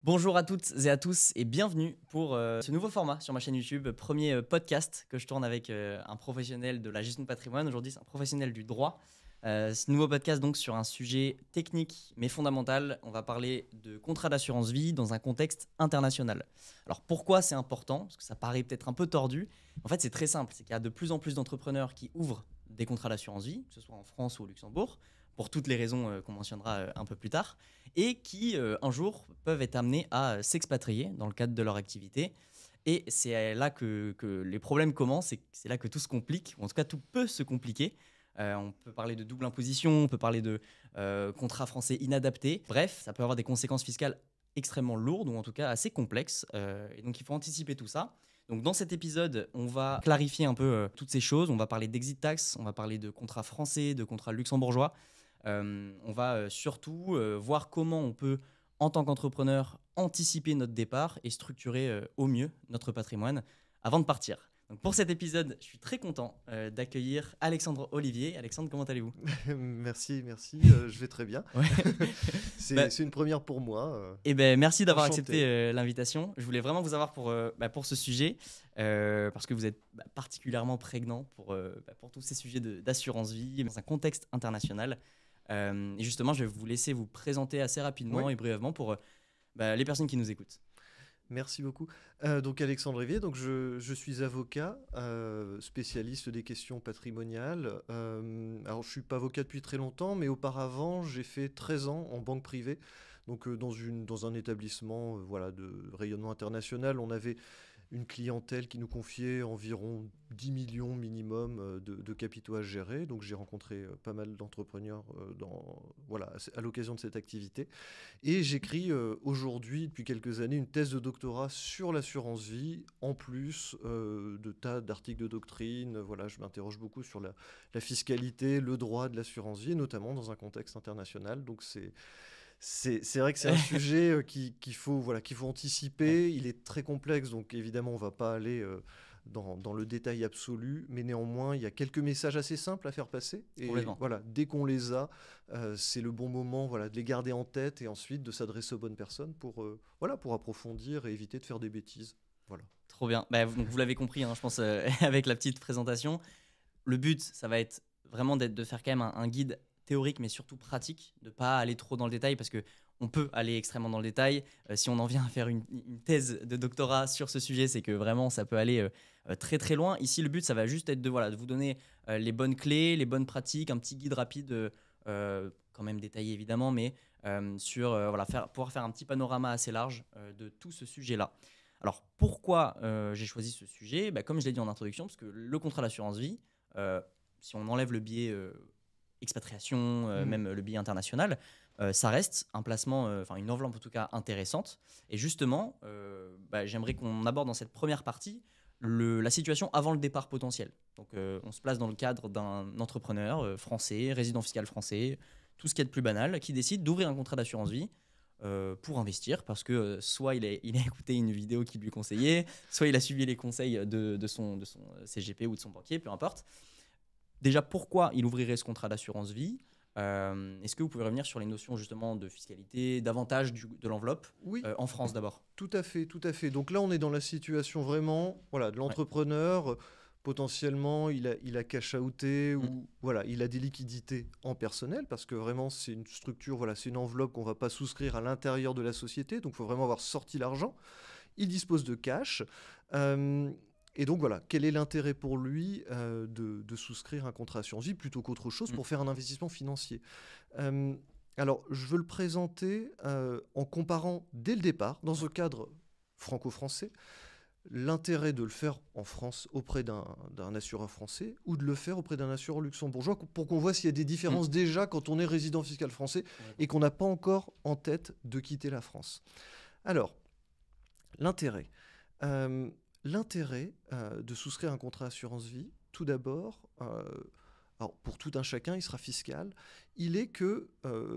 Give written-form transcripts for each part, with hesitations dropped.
Bonjour à toutes et à tous et bienvenue pour ce nouveau format sur ma chaîne YouTube, premier podcast que je tourne avec un professionnel de la gestion de patrimoine. Aujourd'hui, c'est un professionnel du droit. Ce nouveau podcast donc sur un sujet technique mais fondamental. On va parler de contrat d'assurance vie dans un contexte international. Alors pourquoi c'est important? Parce que ça paraît peut-être un peu tordu. En fait, c'est très simple. C'est qu'il y a de plus en plus d'entrepreneurs qui ouvrent des contrats d'assurance vie, que ce soit en France ou au Luxembourg, pour toutes les raisons qu'on mentionnera un peu plus tard, et qui, un jour, peuvent être amenés à s'expatrier dans le cadre de leur activité. Et c'est là que les problèmes commencent, et c'est là que tout se complique, ou en tout cas tout peut se compliquer. On peut parler de double imposition, on peut parler de contrats français inadaptés. Bref, ça peut avoir des conséquences fiscales extrêmement lourdes, ou en tout cas assez complexes. Et donc il faut anticiper tout ça. Donc dans cet épisode, on va clarifier un peu toutes ces choses. On va parler d'exit tax, on va parler de contrats français, de contrats luxembourgeois. On va surtout voir comment on peut, en tant qu'entrepreneur, anticiper notre départ et structurer au mieux notre patrimoine avant de partir. Donc pour cet épisode, je suis très content d'accueillir Alexandre Olivier. Alexandre, comment allez-vous? Merci, je vais très bien. Ouais. C'est une première pour moi. Merci d'avoir Enchanté. accepté l'invitation. Je voulais vraiment vous avoir pour ce sujet, parce que vous êtes particulièrement prégnant pour tous ces sujets d'assurance vie dans un contexte international. Et justement, je vais vous laisser vous présenter assez rapidement Oui. et brièvement pour les personnes qui nous écoutent. Merci beaucoup. Donc Alexandre Rivier, donc je suis avocat, spécialiste des questions patrimoniales. Alors je ne suis pas avocat depuis très longtemps, mais auparavant j'ai fait 13 ans en banque privée. Donc dans un établissement voilà, de rayonnement international, on avait une clientèle qui nous confiait environ 10 millions minimum de capitaux à gérer. Donc j'ai rencontré pas mal d'entrepreneurs voilà, à l'occasion de cette activité. Et j'écris aujourd'hui, depuis quelques années, une thèse de doctorat sur l'assurance vie, en plus de tas d'articles de doctrine. Voilà, je m'interroge beaucoup sur la fiscalité, le droit de l'assurance vie, et notamment dans un contexte international. Donc c'est vrai que c'est un sujet qu'il faut, voilà, qu'il faut anticiper. Il est très complexe, donc évidemment, on ne va pas aller dans le détail absolu, mais néanmoins, il y a quelques messages assez simples à faire passer. Et Complètement. voilà, dès qu'on les a, c'est le bon moment, voilà, de les garder en tête et ensuite de s'adresser aux bonnes personnes voilà, pour approfondir et éviter de faire des bêtises. Voilà. Trop bien. Donc vous l'avez compris, hein, je pense, avec la petite présentation. Le but, ça va être vraiment de faire quand même un guide théorique, mais surtout pratique, de ne pas aller trop dans le détail, parce qu'on peut aller extrêmement dans le détail. Si on en vient à faire une thèse de doctorat sur ce sujet, c'est que vraiment, ça peut aller très très loin. Ici, le but, ça va juste être de vous donner les bonnes clés, les bonnes pratiques, un petit guide rapide, quand même détaillé évidemment, mais pouvoir faire un petit panorama assez large de tout ce sujet-là. Alors, pourquoi j'ai choisi ce sujet? Comme je l'ai dit en introduction, parce que le contrat d'assurance vie, si on enlève le biais expatriation, même le biais international, ça reste un placement, une enveloppe en tout cas intéressante. Et justement, j'aimerais qu'on aborde dans cette première partie la situation avant le départ potentiel. Donc on se place dans le cadre d'un entrepreneur français, résident fiscal français, tout ce qui est de plus banal, qui décide d'ouvrir un contrat d'assurance vie pour investir, parce que soit il a écouté une vidéo qui lui conseillait, soit il a suivi les conseils de son CGP ou de son banquier, peu importe. Déjà, pourquoi il ouvrirait ce contrat d'assurance vie? Est-ce que vous pouvez revenir sur les notions justement de fiscalité, d'avantage de l'enveloppe Oui, en France d'abord? tout à fait, tout à fait. Donc là, on est dans la situation vraiment, voilà, de Ouais. l'entrepreneur. Potentiellement, il a cash outé Mm. ou voilà, il a des liquidités en personnel parce que vraiment, c'est une structure, voilà, c'est une enveloppe qu'on ne va pas souscrire à l'intérieur de la société. Donc, il faut vraiment avoir sorti l'argent. Il dispose de cash. Euh, et donc, voilà, quel est l'intérêt pour lui de souscrire un contrat d'assurance vie plutôt qu'autre chose Mm. pour faire un investissement financier? Euh, alors, je veux le présenter en comparant dès le départ, dans ce cadre franco-français, l'intérêt de le faire en France auprès d'un assureur français ou de le faire auprès d'un assureur luxembourgeois pour qu'on voit s'il y a des différences déjà quand on est résident fiscal français et qu'on n'a pas encore en tête de quitter la France. Alors, l'intérêt. L'intérêt de souscrire un contrat assurance vie, tout d'abord, alors pour tout un chacun, il sera fiscal, il est que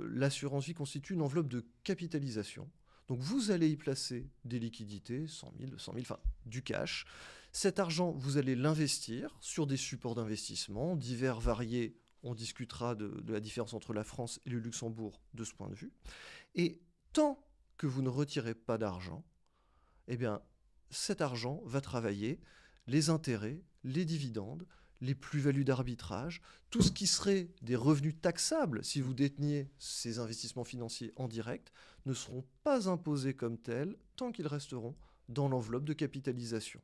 l'assurance vie constitue une enveloppe de capitalisation. Donc vous allez y placer des liquidités, 100 000, 200 000, enfin du cash. Cet argent, vous allez l'investir sur des supports d'investissement divers, variés. On discutera de la différence entre la France et le Luxembourg de ce point de vue. Et tant que vous ne retirez pas d'argent, eh bien, cet argent va travailler les intérêts, les dividendes, les plus-values d'arbitrage, tout ce qui serait des revenus taxables si vous déteniez ces investissements financiers en direct, ne seront pas imposés comme tels tant qu'ils resteront dans l'enveloppe de capitalisation.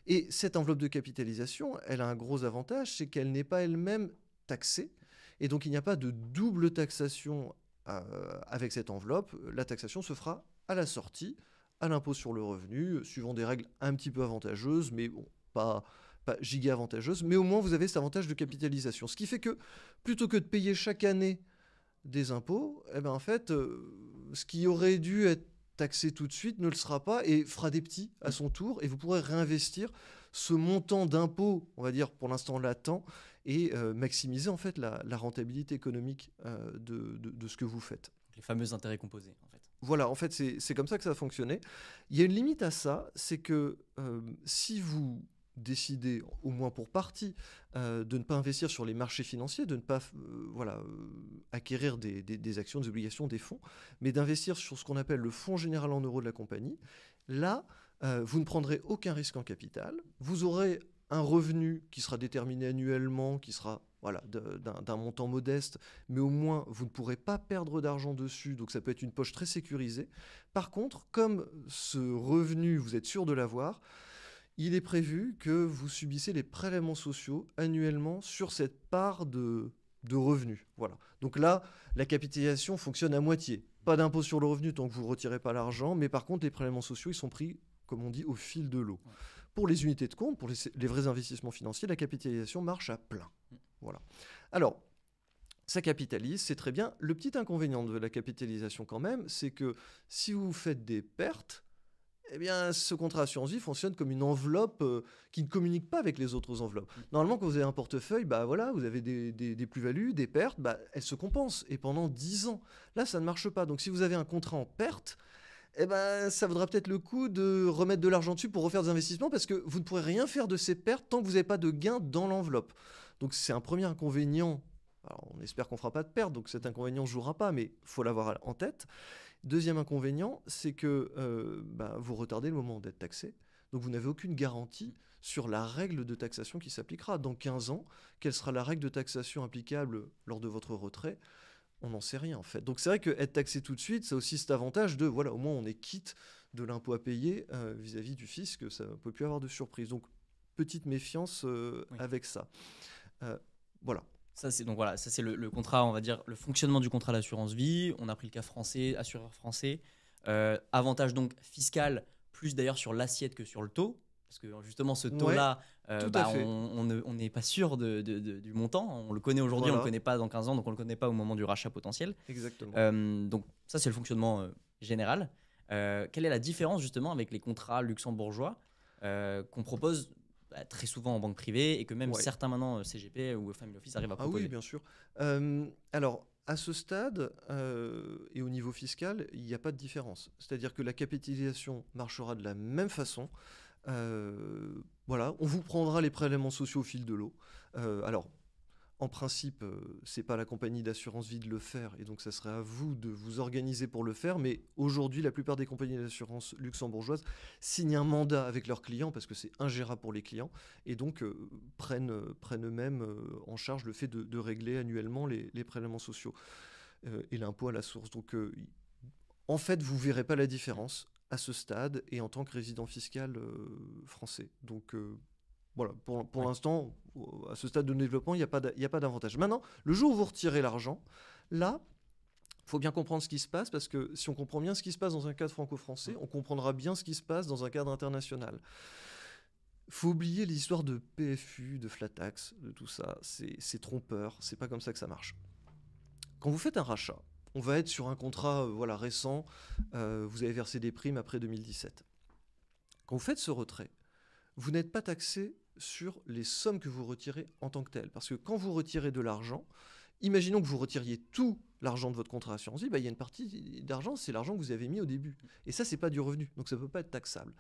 Et cette enveloppe de capitalisation, elle a un gros avantage, c'est qu'elle n'est pas elle-même taxée, et donc il n'y a pas de double taxation avec cette enveloppe. La taxation se fera à la sortie, à l'impôt sur le revenu, suivant des règles un petit peu avantageuses, mais bon, pas giga avantageuses, mais au moins vous avez cet avantage de capitalisation. Ce qui fait que, plutôt que de payer chaque année des impôts, eh ben en fait, ce qui aurait dû être taxé tout de suite ne le sera pas et fera des petits à son tour, et vous pourrez réinvestir ce montant d'impôts, on va dire pour l'instant latent, et maximiser en fait la rentabilité économique de ce que vous faites. Les fameux intérêts composés, en fait. Voilà, en fait, c'est comme ça que ça a fonctionné. Il y a une limite à ça, c'est que si vous décidez, au moins pour partie, de ne pas investir sur les marchés financiers, de ne pas acquérir des actions, des obligations, des fonds, mais d'investir sur ce qu'on appelle le fonds général en euros de la compagnie, là, vous ne prendrez aucun risque en capital, vous aurez un revenu qui sera déterminé annuellement, qui sera d'un montant modeste, mais au moins vous ne pourrez pas perdre d'argent dessus, donc ça peut être une poche très sécurisée. Par contre, comme ce revenu, vous êtes sûr de l'avoir, il est prévu que vous subissez les prélèvements sociaux annuellement sur cette part de revenus. Voilà. Donc là, la capitalisation fonctionne à moitié. Pas d'impôt sur le revenu tant que vous ne retirez pas l'argent, mais par contre, les prélèvements sociaux, ils sont pris, comme on dit, au fil de l'eau. Ouais. Pour les unités de compte, pour les vrais investissements financiers, la capitalisation marche à plein. Voilà. Alors, ça capitalise, c'est très bien. Le petit inconvénient de la capitalisation quand même, c'est que si vous faites des pertes, eh bien, ce contrat assurance-vie fonctionne comme une enveloppe qui ne communique pas avec les autres enveloppes. Normalement, quand vous avez un portefeuille, vous avez des plus-values, des pertes, elles se compensent. Et pendant 10 ans, là, ça ne marche pas. Donc, si vous avez un contrat en perte, eh ben, ça vaudra peut-être le coup de remettre de l'argent dessus pour refaire des investissements parce que vous ne pourrez rien faire de ces pertes tant que vous n'avez pas de gain dans l'enveloppe. Donc, c'est un premier inconvénient. Alors, on espère qu'on ne fera pas de perte, donc cet inconvénient ne jouera pas, mais il faut l'avoir en tête. Deuxième inconvénient, c'est que vous retardez le moment d'être taxé. Donc vous n'avez aucune garantie sur la règle de taxation qui s'appliquera. Dans 15 ans, quelle sera la règle de taxation applicable lors de votre retrait ? On n'en sait rien en fait. Donc c'est vrai qu'être taxé tout de suite, ça a aussi cet avantage de, au moins on est quitte de l'impôt à payer vis-à-vis du fisc, ça ne peut plus avoir de surprise. Donc petite méfiance avec ça. Voilà. Ça, c'est le contrat, on va dire, le fonctionnement du contrat d'assurance vie. On a pris le cas français, assureur français. Avantage donc fiscal, plus d'ailleurs sur l'assiette que sur le taux. Parce que justement, ce taux-là, on n'est pas sûr du montant. On le connaît aujourd'hui, on ne le connaît pas dans 15 ans, donc on ne le connaît pas au moment du rachat potentiel. Exactement. Donc ça, c'est le fonctionnement général. Quelle est la différence justement avec les contrats luxembourgeois qu'on propose très souvent en banque privée et que même certains maintenant CGP ou Family Office arrivent à proposer? Ah oui, bien sûr. Alors, à ce stade et au niveau fiscal, il n'y a pas de différence. C'est-à-dire que la capitalisation marchera de la même façon. On vous prendra les prélèvements sociaux au fil de l'eau. Alors, en principe, c'est pas la compagnie d'assurance vie de le faire, et donc ça serait à vous de vous organiser pour le faire. Mais aujourd'hui, la plupart des compagnies d'assurance luxembourgeoises signent un mandat avec leurs clients parce que c'est ingérable pour les clients, et donc prennent eux-mêmes en charge le fait de régler annuellement les prélèvements sociaux et l'impôt à la source. Donc, en fait, vous verrez pas la différence à ce stade et en tant que résident fiscal français. Donc voilà, pour l'instant, à ce stade de développement, il n'y a pas d'avantage. Maintenant, le jour où vous retirez l'argent, là, il faut bien comprendre ce qui se passe, parce que si on comprend bien ce qui se passe dans un cadre franco-français, on comprendra bien ce qui se passe dans un cadre international. Il faut oublier l'histoire de PFU, de flat tax, de tout ça. C'est trompeur, c'est pas comme ça que ça marche. Quand vous faites un rachat, on va être sur un contrat récent, vous avez versé des primes après 2017. Quand vous faites ce retrait, vous n'êtes pas taxé sur les sommes que vous retirez en tant que telles. Parce que quand vous retirez de l'argent, imaginons que vous retiriez tout l'argent de votre contrat assurance vie, il y a une partie d'argent, c'est l'argent que vous avez mis au début. Et ça, c'est pas du revenu, donc ça ne peut pas être taxable.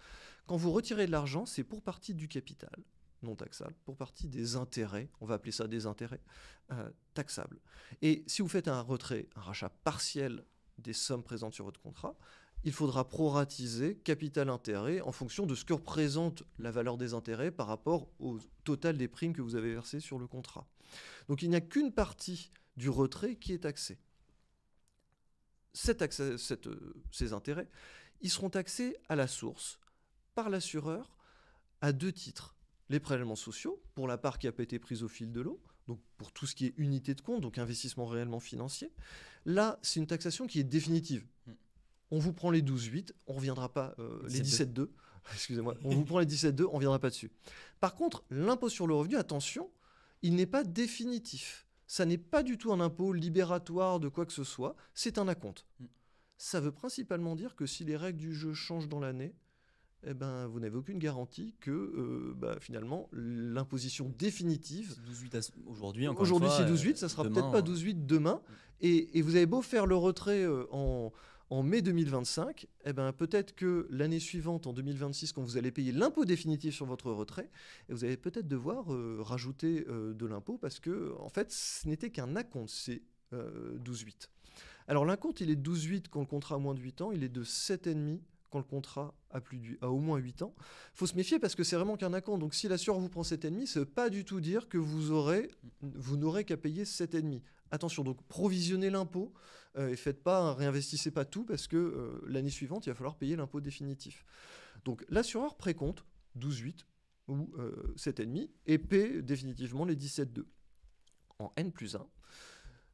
Quand vous retirez de l'argent, c'est pour partie du capital, non taxable, pour partie des intérêts, on va appeler ça des intérêts, taxables. Et si vous faites un rachat partiel des sommes présentes sur votre contrat, il faudra proratiser capital-intérêt en fonction de ce que représente la valeur des intérêts par rapport au total des primes que vous avez versées sur le contrat. Donc il n'y a qu'une partie du retrait qui est taxée. Ces intérêts, ils seront taxés à la source par l'assureur à 2 titres. Les prélèvements sociaux, pour la part qui n'a pas été prise au fil de l'eau, donc pour tout ce qui est unité de compte, donc investissement réellement financier. Là, c'est une taxation qui est définitive. On vous prend les 12,8, on ne reviendra pas, les 17,2, excusez-moi, on vous prend les 17,2, on ne reviendra pas dessus. Par contre, l'impôt sur le revenu, attention, il n'est pas définitif. Ça n'est pas du tout un impôt libératoire de quoi que ce soit, c'est un acompte. Ça veut principalement dire que si les règles du jeu changent dans l'année, eh ben, vous n'avez aucune garantie que finalement l'imposition définitive. 12,8 aujourd'hui, encore aujourd'hui, une fois. Aujourd'hui, c'est 12,8, ça sera peut-être pas 12,8 demain. Et vous avez beau faire le retrait en mai 2025, eh ben, peut-être que l'année suivante, en 2026, quand vous allez payer l'impôt définitif sur votre retrait, vous allez peut-être devoir rajouter de l'impôt parce que, en fait, ce n'était qu'un acompte, c'est 12,8. Alors, l'acompte, il est de 12,8 quand le contrat a moins de 8 ans, il est de 7,5 quand le contrat a au moins 8 ans. Il faut se méfier parce que c'est vraiment qu'un acompte. Donc si l'assureur vous prend 7,5, ça ne veut pas du tout dire que vous n'aurez qu'à payer 7,5. Attention, donc provisionnez l'impôt et réinvestissez pas tout parce que l'année suivante, il va falloir payer l'impôt définitif. Donc l'assureur précompte 12,8 ou 7,5 et paie définitivement les 17,2. En N+1,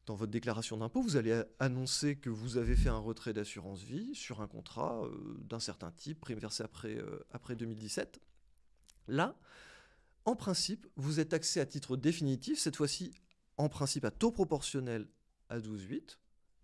dans votre déclaration d'impôt, vous allez annoncer que vous avez fait un retrait d'assurance vie sur un contrat d'un certain type, prime versée après 2017. Là, en principe, vous êtes taxé à titre définitif, cette fois-ci, en principe, à taux proportionnel à 12,8,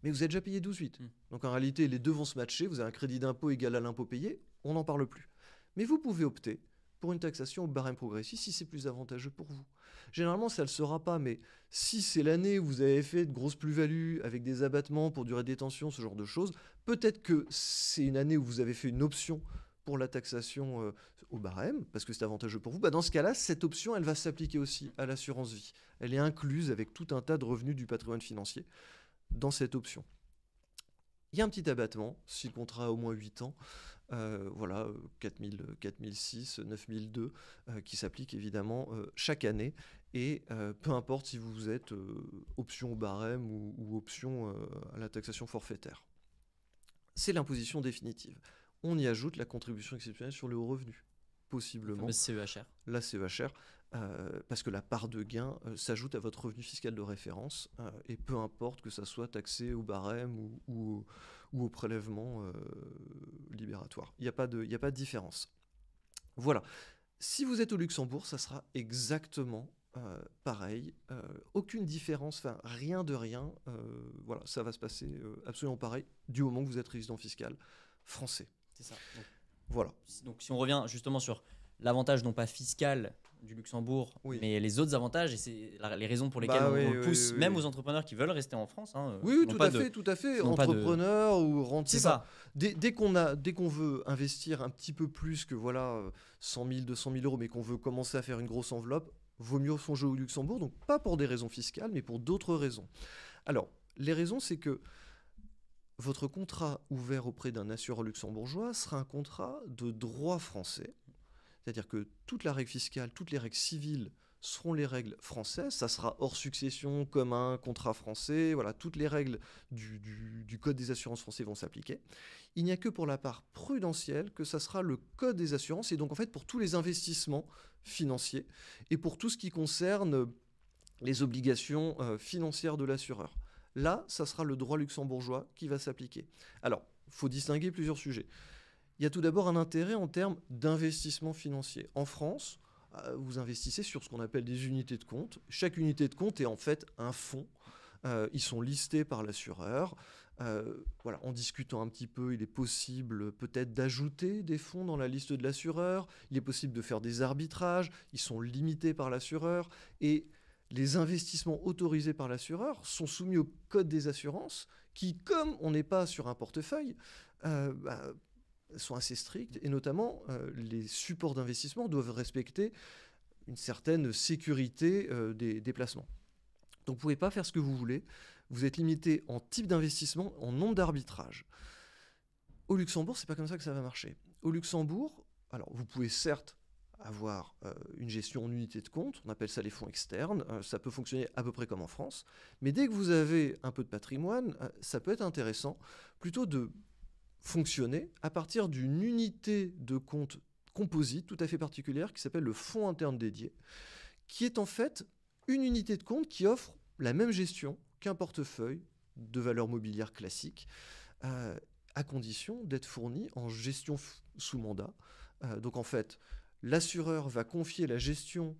mais vous avez déjà payé 12,8. Donc en réalité, les deux vont se matcher, vous avez un crédit d'impôt égal à l'impôt payé, on n'en parle plus. Mais vous pouvez opter pour une taxation au barème progressif si c'est plus avantageux pour vous. Généralement, ça ne le sera pas, mais si c'est l'année où vous avez fait de grosses plus-values avec des abattements pour durée de détention, ce genre de choses, peut-être que c'est une année où vous avez fait une option pour la taxation au barème, parce que c'est avantageux pour vous. Dans ce cas-là, cette option, elle va s'appliquer aussi à l'assurance vie. Elle est incluse avec tout un tas de revenus du patrimoine financier dans cette option. Il y a un petit abattement, si le contrat a au moins 8 ans, 4006, 9002, qui s'applique évidemment chaque année. Et peu importe si vous êtes option au barème ou option à la taxation forfaitaire. C'est l'imposition définitive. On y ajoute la contribution exceptionnelle sur le haut revenu, possiblement. Le CEHR. La CEHR, parce que la part de gain s'ajoute à votre revenu fiscal de référence, et peu importe que ça soit taxé au barème ou au prélèvement libératoire. Il n'y a pas de différence. Voilà. Si vous êtes au Luxembourg, ça sera exactement pareil. Aucune différence, enfin rien de rien. Voilà, ça va se passer absolument pareil du moment que vous êtes résident fiscal français. C'est ça. Voilà. Donc si on revient justement sur l'avantage non pas fiscal du Luxembourg, oui, mais les autres avantages, et c'est les raisons pour lesquelles on pousse même aux entrepreneurs qui veulent rester en France. Oui, tout à fait. Entrepreneurs ou rentiers. C'est ça. Dès qu'on veut investir un petit peu plus que 100 000, 200 000 euros, mais qu'on veut commencer à faire une grosse enveloppe, vaut mieux songer au Luxembourg, donc pas pour des raisons fiscales, mais pour d'autres raisons. Alors, les raisons, c'est que votre contrat ouvert auprès d'un assureur luxembourgeois sera un contrat de droit français. C'est-à-dire que toute la règle fiscale, toutes les règles civiles seront les règles françaises. Ça sera hors succession, commun, contrat français. Voilà, toutes les règles du Code des assurances français vont s'appliquer. Il n'y a que pour la part prudentielle que ça sera le Code des assurances. Et donc, en fait, pour tous les investissements financiers et pour tout ce qui concerne les obligations financières de l'assureur. Là, ça sera le droit luxembourgeois qui va s'appliquer. Alors, il faut distinguer plusieurs sujets. Il y a tout d'abord un intérêt en termes d'investissement financier. En France, vous investissez sur ce qu'on appelle des unités de compte. Chaque unité de compte est en fait un fonds. Ils sont listés par l'assureur. Voilà, en discutant un petit peu, il est possible peut-être d'ajouter des fonds dans la liste de l'assureur. Il est possible de faire des arbitrages. Ils sont limités par l'assureur. Et les investissements autorisés par l'assureur sont soumis au Code des assurances qui, comme on n'est pas sur un portefeuille, sont assez stricts, et notamment les supports d'investissement doivent respecter une certaine sécurité des placements. Donc vous ne pouvez pas faire ce que vous voulez, vous êtes limité en type d'investissement, en nombre d'arbitrages. Au Luxembourg, c'est pas comme ça que ça va marcher. Au Luxembourg, alors vous pouvez certes avoir une gestion en unité de compte, on appelle ça les fonds externes, ça peut fonctionner à peu près comme en France, mais dès que vous avez un peu de patrimoine, ça peut être intéressant plutôt de fonctionner à partir d'une unité de compte composite tout à fait particulière qui s'appelle le fonds interne dédié, qui est en fait une unité de compte qui offre la même gestion qu'un portefeuille de valeurs mobilières classiques, à condition d'être fourni en gestion sous mandat. Donc en fait, l'assureur va confier la gestion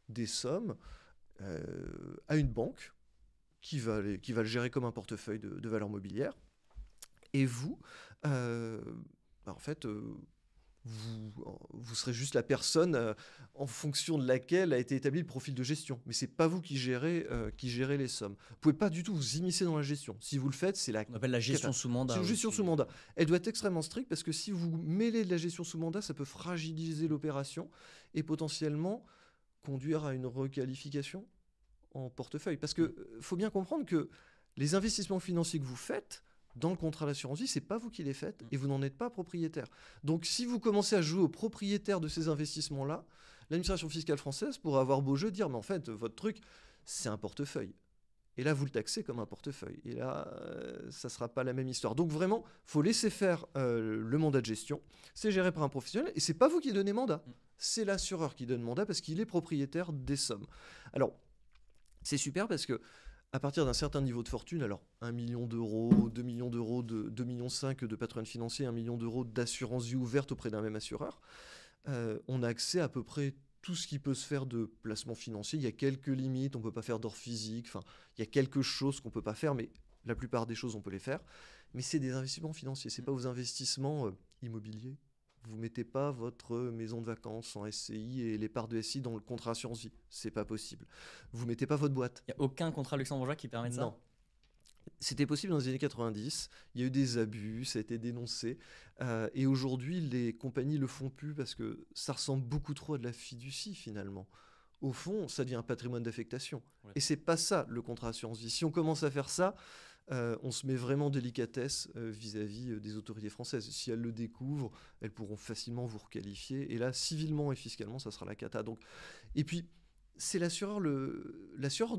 des sommes à une banque qui va le gérer comme un portefeuille de valeurs mobilières. Et vous, en fait, vous serez juste la personne en fonction de laquelle a été établi le profil de gestion. Mais ce n'est pas vous qui gérez les sommes. Vous ne pouvez pas du tout vous immiscer dans la gestion. Si vous le faites, c'est On appelle la gestion sous mandat. C'est une gestion sous mandat. Elle doit être extrêmement stricte parce que si vous mêlez de la gestion sous mandat, ça peut fragiliser l'opération et potentiellement conduire à une requalification en portefeuille. Parce qu'il faut bien comprendre que les investissements financiers que vous faites dans le contrat d'assurance vie, ce n'est pas vous qui les faites et vous n'en êtes pas propriétaire. Donc si vous commencez à jouer au propriétaire de ces investissements-là, l'administration fiscale française pourra avoir beau jeu de dire mais en fait votre truc c'est un portefeuille. Et là vous le taxez comme un portefeuille. Et là ça ne sera pas la même histoire. Donc vraiment, il faut laisser faire le mandat de gestion. C'est géré par un professionnel et ce n'est pas vous qui donnez mandat. C'est l'assureur qui donne mandat parce qu'il est propriétaire des sommes. Alors c'est super parce que à partir d'un certain niveau de fortune, alors 1 million d'euros, 2 millions d'euros, 2,5 millions de patrimoine financier, 1 million d'euros d'assurance vie ouverte auprès d'un même assureur, on a accès à peu près tout ce qui peut se faire de placement financier. Il y a quelques limites, on ne peut pas faire d'or physique, enfin, il y a quelque chose qu'on ne peut pas faire, mais la plupart des choses on peut les faire. Mais c'est des investissements financiers, ce n'est pas vos investissements immobiliers. Vous ne mettez pas votre maison de vacances en SCI et les parts de SCI dans le contrat assurance vie. C'est pas possible. Vous ne mettez pas votre boîte. Il n'y a aucun contrat luxembourgeois qui permet ça ? Non. C'était possible dans les années 90. Il y a eu des abus, ça a été dénoncé. Et aujourd'hui, les compagnies le font plus parce que ça ressemble beaucoup trop à de la fiducie finalement. Au fond, ça devient un patrimoine d'affectation. Ouais. Et c'est pas ça le contrat assurance vie. Si on commence à faire ça, on se met vraiment en délicatesse vis-à-vis des autorités françaises. Si elles le découvrent, elles pourront facilement vous requalifier. Et là, civilement et fiscalement, ça sera la cata. Donc, et puis, c'est l'assureur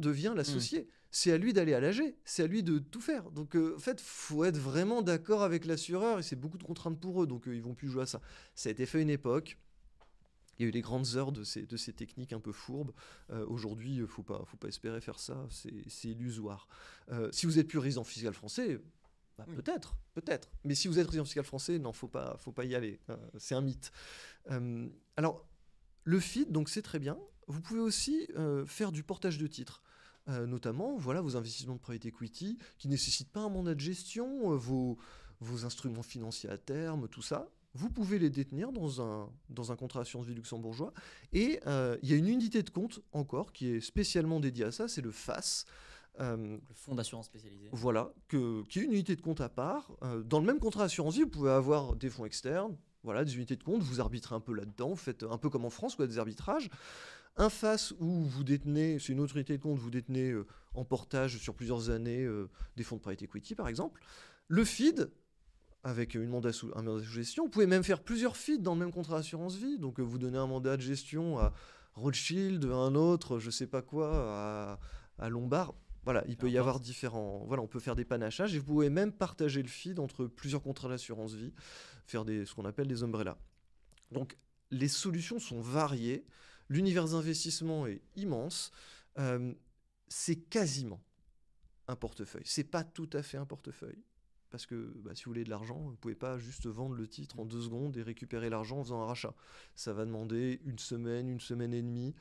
devient l'associé. C'est à lui d'aller à l'AG. C'est à lui de tout faire. Donc, en fait, il faut être vraiment d'accord avec l'assureur. Et c'est beaucoup de contraintes pour eux. Donc, ils ne vont plus jouer à ça. Ça a été fait à une époque. Il y a eu les grandes heures de ces techniques un peu fourbes. Aujourd'hui, il ne faut pas espérer faire ça, c'est illusoire. Si vous êtes plus résident fiscal français, oui. peut-être. Mais si vous êtes résident fiscal français, non, faut pas y aller. C'est un mythe. Alors, le FID, donc c'est très bien. Vous pouvez aussi faire du portage de titres. Notamment, voilà, vos investissements de private equity qui ne nécessitent pas un mandat de gestion, vos instruments financiers à terme, tout ça. Vous pouvez les détenir dans un contrat assurance vie luxembourgeois. Et il y a une unité de compte encore qui est spécialement dédiée à ça, c'est le FAS. Le fonds d'assurance spécialisé. Voilà, qui est une unité de compte à part. Dans le même contrat assurance vie, vous pouvez avoir des fonds externes, voilà, des unités de compte, vous arbitrez un peu là-dedans, vous faites un peu comme en France, des arbitrages. Un FAS où vous détenez, c'est une autre unité de compte, vous détenez en portage sur plusieurs années des fonds de private equity par exemple. Le FID, avec un mandat sous gestion. Vous pouvez même faire plusieurs FID dans le même contrat assurance vie. Donc vous donnez un mandat de gestion à Rothschild, à un autre, je sais pas quoi, à Lombard. Voilà, il peut y avoir différents... Voilà, on peut faire des panachages et vous pouvez même partager le FID entre plusieurs contrats d'assurance vie, faire ce qu'on appelle des umbrellas. Donc les solutions sont variées. L'univers d'investissement est immense. C'est quasiment un portefeuille. C'est pas tout à fait un portefeuille. Parce que si vous voulez de l'argent, vous ne pouvez pas juste vendre le titre en 2 secondes et récupérer l'argent en faisant un rachat. Ça va demander une semaine et demie.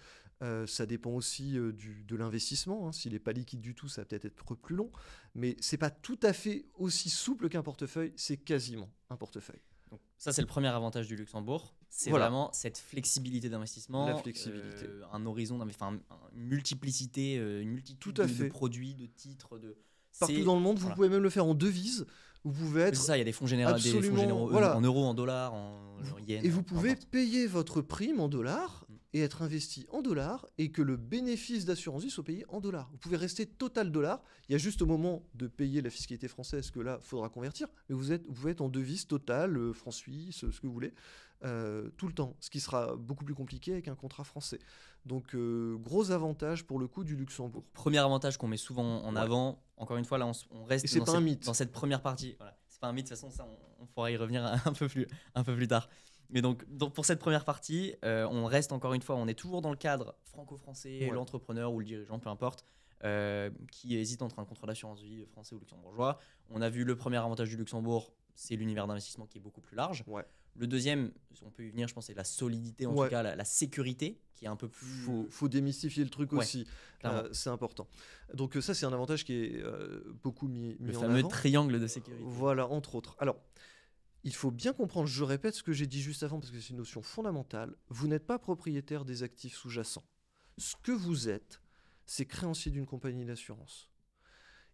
Ça dépend aussi de l'investissement. Hein. S'il n'est pas liquide du tout, ça va peut-être être plus long. Mais ce n'est pas tout à fait aussi souple qu'un portefeuille. C'est quasiment un portefeuille. Donc, ça, c'est le premier avantage du Luxembourg. C'est vraiment cette flexibilité d'investissement. La flexibilité. Un horizon, une multiplicité, une multitude de produits, de titres, partout dans le monde, vous pouvez même le faire en devises. Vous pouvez être. C'est ça, il y a des fonds généraux, voilà. en euros, en dollars, en yens. Et vous pouvez payer votre prime en dollars et être investi en dollars et que le bénéfice d'assurance vie soit payé en dollars. Vous pouvez rester total dollars. Il y a juste au moment de payer la fiscalité française que là, il faudra convertir. Mais vous pouvez être en devise totale, franc suisse, ce que vous voulez, tout le temps. Ce qui sera beaucoup plus compliqué avec un contrat français. Donc, gros avantage pour le coup du Luxembourg. Premier avantage qu'on met souvent en avant, encore une fois, là, on reste Et c'est pas un mythe. dans cette première partie. Voilà. C'est pas un mythe, de toute façon, ça, on pourra y revenir un peu plus tard. Mais donc pour cette première partie, on reste encore une fois, on est toujours dans le cadre franco-français, l'entrepreneur ou le dirigeant, peu importe, qui hésite entre un contrat d'assurance vie français ou luxembourgeois. On a vu le premier avantage du Luxembourg, c'est l'univers d'investissement qui est beaucoup plus large. Ouais. Le deuxième, on peut y venir, je pense, c'est la solidité, en tout cas la sécurité, qui est un peu plus... Faut démystifier le truc aussi, c'est important. Donc ça, c'est un avantage qui est beaucoup mis en avant. Le fameux triangle de sécurité. Voilà, entre autres. Alors, il faut bien comprendre, je répète ce que j'ai dit juste avant, parce que c'est une notion fondamentale, vous n'êtes pas propriétaire des actifs sous-jacents. Ce que vous êtes, c'est créancier d'une compagnie d'assurance.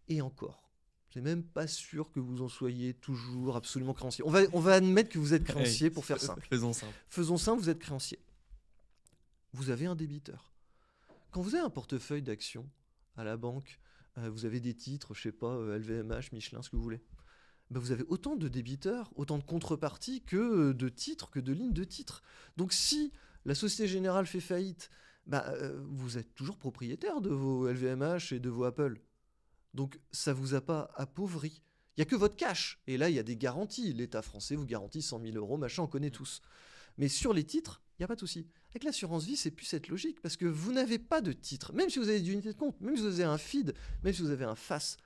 Et encore. C'est même pas sûr que vous en soyez toujours absolument créancier. On va admettre que vous êtes créancier pour faire simple. Faisons simple, vous êtes créancier. Vous avez un débiteur. Quand vous avez un portefeuille d'actions à la banque, vous avez des titres, je sais pas, LVMH, Michelin, ce que vous voulez. Ben vous avez autant de débiteurs, autant de contreparties que de titres, que de lignes de titres. Donc si la Société Générale fait faillite, vous êtes toujours propriétaire de vos LVMH et de vos Apple. Donc, ça ne vous a pas appauvri. Il n'y a que votre cash. Et là, il y a des garanties. L'État français vous garantit 100 000 euros, machin, on connaît tous. Mais sur les titres, il n'y a pas de souci. Avec l'assurance vie, c'est plus cette logique. Parce que vous n'avez pas de titre. Même si vous avez des unités de compte, même si vous avez un FID, même si vous avez un FAS,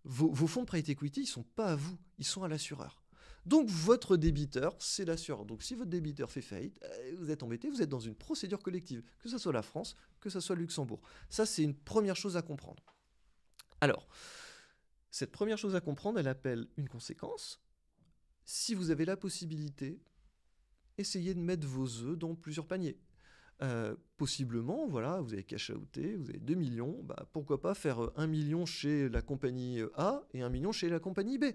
vos fonds de private equity, ils ne sont pas à vous. Ils sont à l'assureur. Donc, votre débiteur, c'est l'assureur. Donc, si votre débiteur fait faillite, vous êtes embêté, vous êtes dans une procédure collective. Que ce soit la France, que ce soit le Luxembourg. Ça, c'est une première chose à comprendre. Alors, cette première chose à comprendre, elle appelle une conséquence. Si vous avez la possibilité, essayez de mettre vos œufs dans plusieurs paniers. Possiblement, voilà, vous avez cash outé, vous avez 2 millions, pourquoi pas faire 1 million chez la compagnie A et 1 million chez la compagnie B.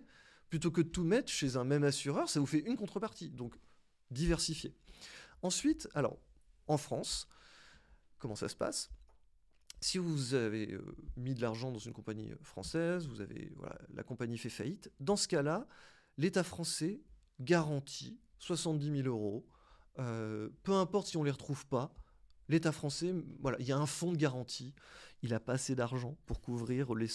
Plutôt que de tout mettre chez un même assureur, ça vous fait une contrepartie. Donc, diversifier. Ensuite, alors, en France, comment ça se passe ? Si vous avez mis de l'argent dans une compagnie française, la compagnie fait faillite, dans ce cas-là, l'État français garantit 70 000 euros. Peu importe si on ne les retrouve pas, l'État français, il y a un fonds de garantie. Il n'a pas assez d'argent pour couvrir les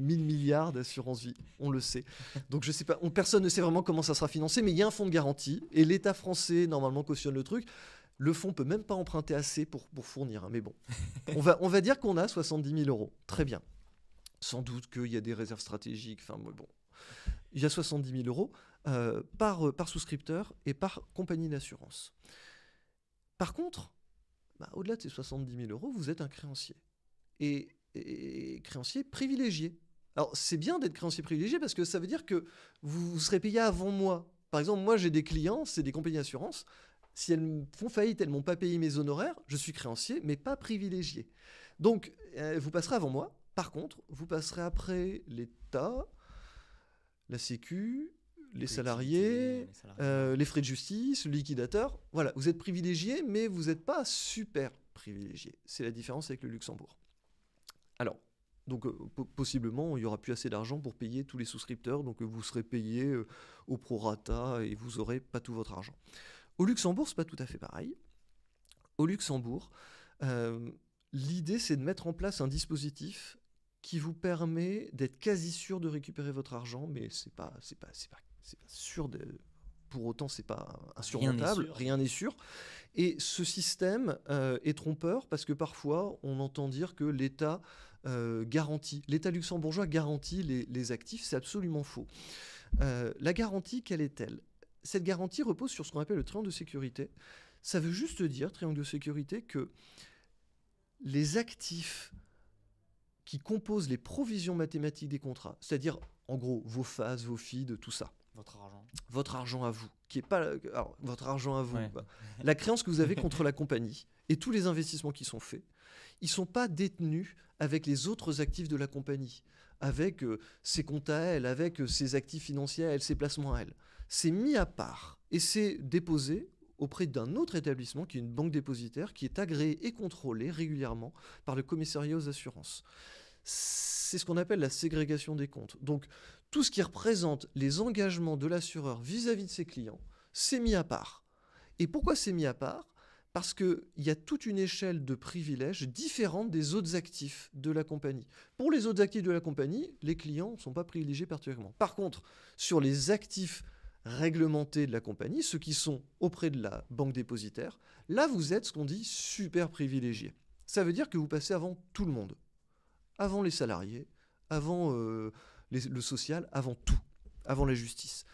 1000 milliards d'assurance vie, on le sait. Donc je sais pas, personne ne sait vraiment comment ça sera financé, mais il y a un fonds de garantie et l'État français, normalement, cautionne le truc. Le fonds ne peut même pas emprunter assez pour fournir, mais bon. On va dire qu'on a 70 000 euros. Très bien. Sans doute qu'il y a des réserves stratégiques. Enfin, bon. Il y a 70 000 euros par souscripteur et par compagnie d'assurance. Par contre, au-delà de ces 70 000 euros, vous êtes un créancier. Et créancier privilégié. Alors, c'est bien d'être créancier privilégié parce que ça veut dire que vous serez payé avant moi. Par exemple, moi, j'ai des clients, c'est des compagnies d'assurance. Si elles font faillite, elles ne m'ont pas payé mes honoraires, je suis créancier, mais pas privilégié. Donc, vous passerez avant moi. Par contre, vous passerez après l'État, la Sécu, les salariés, les frais de justice, le liquidateur. Voilà, vous êtes privilégié, mais vous n'êtes pas super privilégié. C'est la différence avec le Luxembourg. Alors, donc possiblement, il n'y aura plus assez d'argent pour payer tous les souscripteurs, donc vous serez payé au prorata et vous n'aurez pas tout votre argent. Au Luxembourg, ce n'est pas tout à fait pareil. Au Luxembourg, l'idée, c'est de mettre en place un dispositif qui vous permet d'être quasi sûr de récupérer votre argent, mais c'est pas sûr. Pour autant, c'est pas insurmontable. Rien n'est sûr. Et ce système est trompeur parce que parfois, on entend dire que l'État garantit. L'État luxembourgeois garantit les actifs. C'est absolument faux. La garantie, quelle est-elle ? Cette garantie repose sur ce qu'on appelle le triangle de sécurité. Ça veut juste dire, triangle de sécurité, que les actifs qui composent les provisions mathématiques des contrats, c'est-à-dire, en gros, vos FAS, vos FID, tout ça. Votre argent à vous, qui est pas... Alors, votre argent à vous. Ouais. La créance que vous avez contre la compagnie et tous les investissements qui sont faits, ils ne sont pas détenus avec les autres actifs de la compagnie, avec ses comptes à elle, avec ses actifs financiers à elle, ses placements à elle. C'est mis à part et c'est déposé auprès d'un autre établissement qui est une banque dépositaire qui est agréée et contrôlée régulièrement par le commissariat aux assurances. C'est ce qu'on appelle la ségrégation des comptes. Donc tout ce qui représente les engagements de l'assureur vis-à-vis de ses clients, c'est mis à part. Et pourquoi c'est mis à part ? Parce qu'il y a toute une échelle de privilèges différente des autres actifs de la compagnie. Pour les autres actifs de la compagnie, les clients ne sont pas privilégiés particulièrement. Par contre, sur les actifs réglementés de la compagnie, ceux qui sont auprès de la banque dépositaire, là vous êtes ce qu'on dit super privilégié. Ça veut dire que vous passez avant tout le monde, avant les salariés, avant le social, avant tout, avant la justice.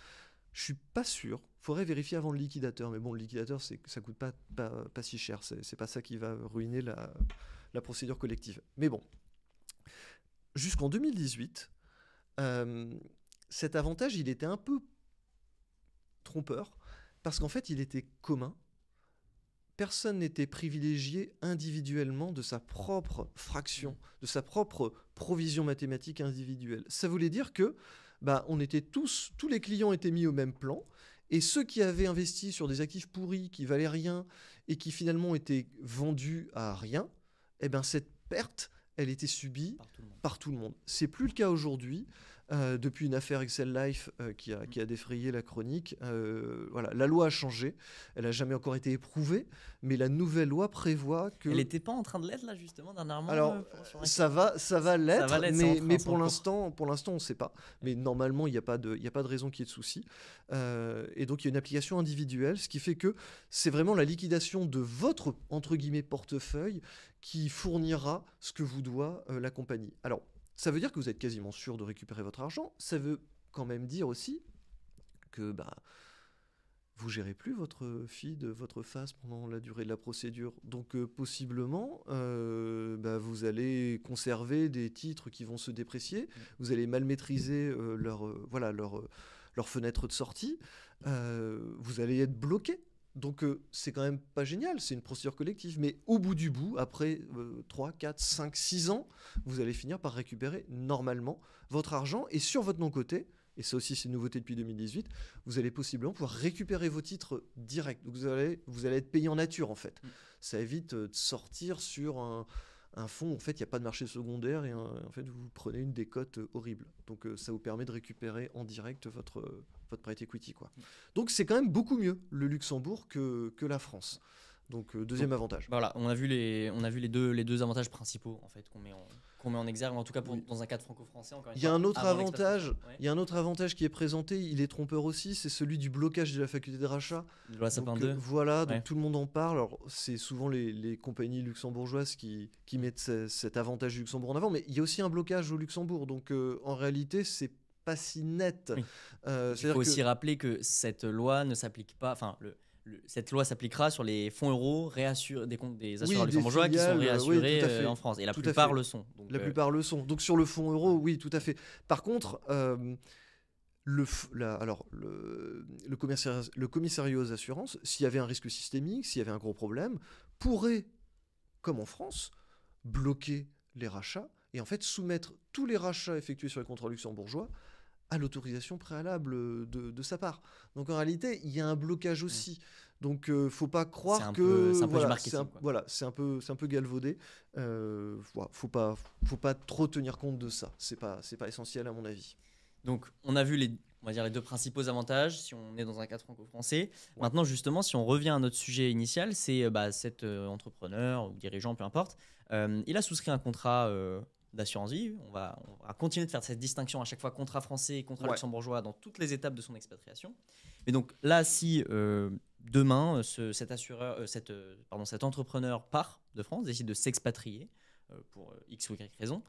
Je suis pas sûr. Faudrait vérifier avant le liquidateur. Mais bon, le liquidateur, ça coûte pas si cher. C'est pas ça qui va ruiner la procédure collective. Mais bon, jusqu'en 2018, cet avantage, il était un peu trompeur parce qu'en fait, il était commun. Personne n'était privilégié individuellement de sa propre fraction, de sa propre provision mathématique individuelle. Ça voulait dire que on était tous les clients étaient mis au même plan, et ceux qui avaient investi sur des actifs pourris qui valaient rien et qui finalement étaient vendus à rien, cette perte, elle était subie par tout le monde. C'est plus le cas aujourd'hui. Depuis une affaire Excel Life qui a défrayé la chronique. Voilà, la loi a changé, elle n'a jamais encore été éprouvée, mais la nouvelle loi prévoit que... Elle n'était pas en train de l'être là justement dernièrement. Alors, ça va l'être, mais pour l'instant, on ne sait pas. Mais normalement, il n'y a pas de raison qu'il y ait de souci. Et donc, il y a une application individuelle, ce qui fait que c'est vraiment la liquidation de votre, entre guillemets, portefeuille qui fournira ce que vous doit la compagnie. Alors, ça veut dire que vous êtes quasiment sûr de récupérer votre argent. Ça veut quand même dire aussi que vous gérez plus votre feed, votre face pendant la durée de la procédure. Donc possiblement, vous allez conserver des titres qui vont se déprécier. Vous allez mal maîtriser leur fenêtre de sortie. Vous allez être bloqué. Donc c'est quand même pas génial, c'est une procédure collective. Mais au bout du bout, après 3, 4, 5, 6 ans, vous allez finir par récupérer normalement votre argent. Et sur votre non-côté, et ça aussi c'est une nouveauté depuis 2018, vous allez possiblement pouvoir récupérer vos titres directs. Donc vous allez être payé en nature en fait. Ça évite de sortir sur un fonds où en fait il n'y a pas de marché secondaire et en fait vous prenez une décote horrible. Donc ça vous permet de récupérer en direct votre private equity, quoi. Donc c'est quand même beaucoup mieux le Luxembourg que la France. Donc deuxième avantage. Voilà, on a vu les deux avantages principaux en fait qu'on met en exergue, en tout cas dans un cadre franco-français. Il y a un autre avantage qui est présenté, il est trompeur aussi, c'est celui du blocage de la faculté de rachat. Loi Sapin 2. Voilà, donc tout le monde en parle. Alors c'est souvent les compagnies luxembourgeoises qui mettent cet avantage du Luxembourg en avant, mais il y a aussi un blocage au Luxembourg. Donc en réalité, c'est pas si net. Oui. Il faut aussi rappeler que cette loi ne s'applique pas. Enfin, cette loi s'appliquera sur les fonds euros des comptes des assureurs luxembourgeois qui sont réassurés en France. Et la plupart le sont. Donc, plupart le sont. Donc sur le fonds euro, oui, tout à fait. Par contre, le commissariat aux assurances, s'il y avait un risque systémique, s'il y avait un gros problème, pourrait, comme en France, bloquer les rachats et en fait soumettre tous les rachats effectués sur les contrats luxembourgeois à l'autorisation préalable de sa part. Donc en réalité, il y a un blocage aussi. Donc faut pas croire que c'est un peu du marketing. C'est un peu galvaudé. Faut pas trop tenir compte de ça. C'est pas essentiel à mon avis. Donc on a vu les deux principaux avantages si on est dans un cadre franco-français. Ouais. Maintenant justement, si on revient à notre sujet initial, c'est cet entrepreneur ou dirigeant, peu importe, il a souscrit un contrat d'assurance vie. On va continuer de faire cette distinction à chaque fois contrat français et contrat luxembourgeois dans toutes les étapes de son expatriation. Mais donc là, si demain cet entrepreneur part de France, décide de s'expatrier pour X ou Y raison,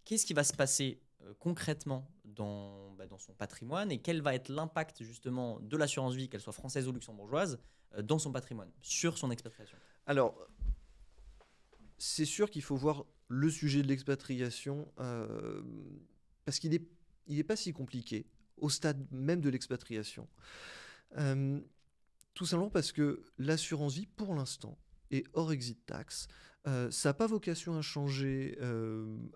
qu'est-ce qui va se passer concrètement dans son patrimoine et quel va être l'impact justement de l'assurance vie, qu'elle soit française ou luxembourgeoise, dans son patrimoine, sur son expatriation? Alors, c'est sûr qu'il faut voir le sujet de l'expatriation parce qu'il est pas si compliqué au stade même de l'expatriation. Tout simplement parce que l'assurance vie, pour l'instant, est hors exit tax. Ça n'a pas vocation à changer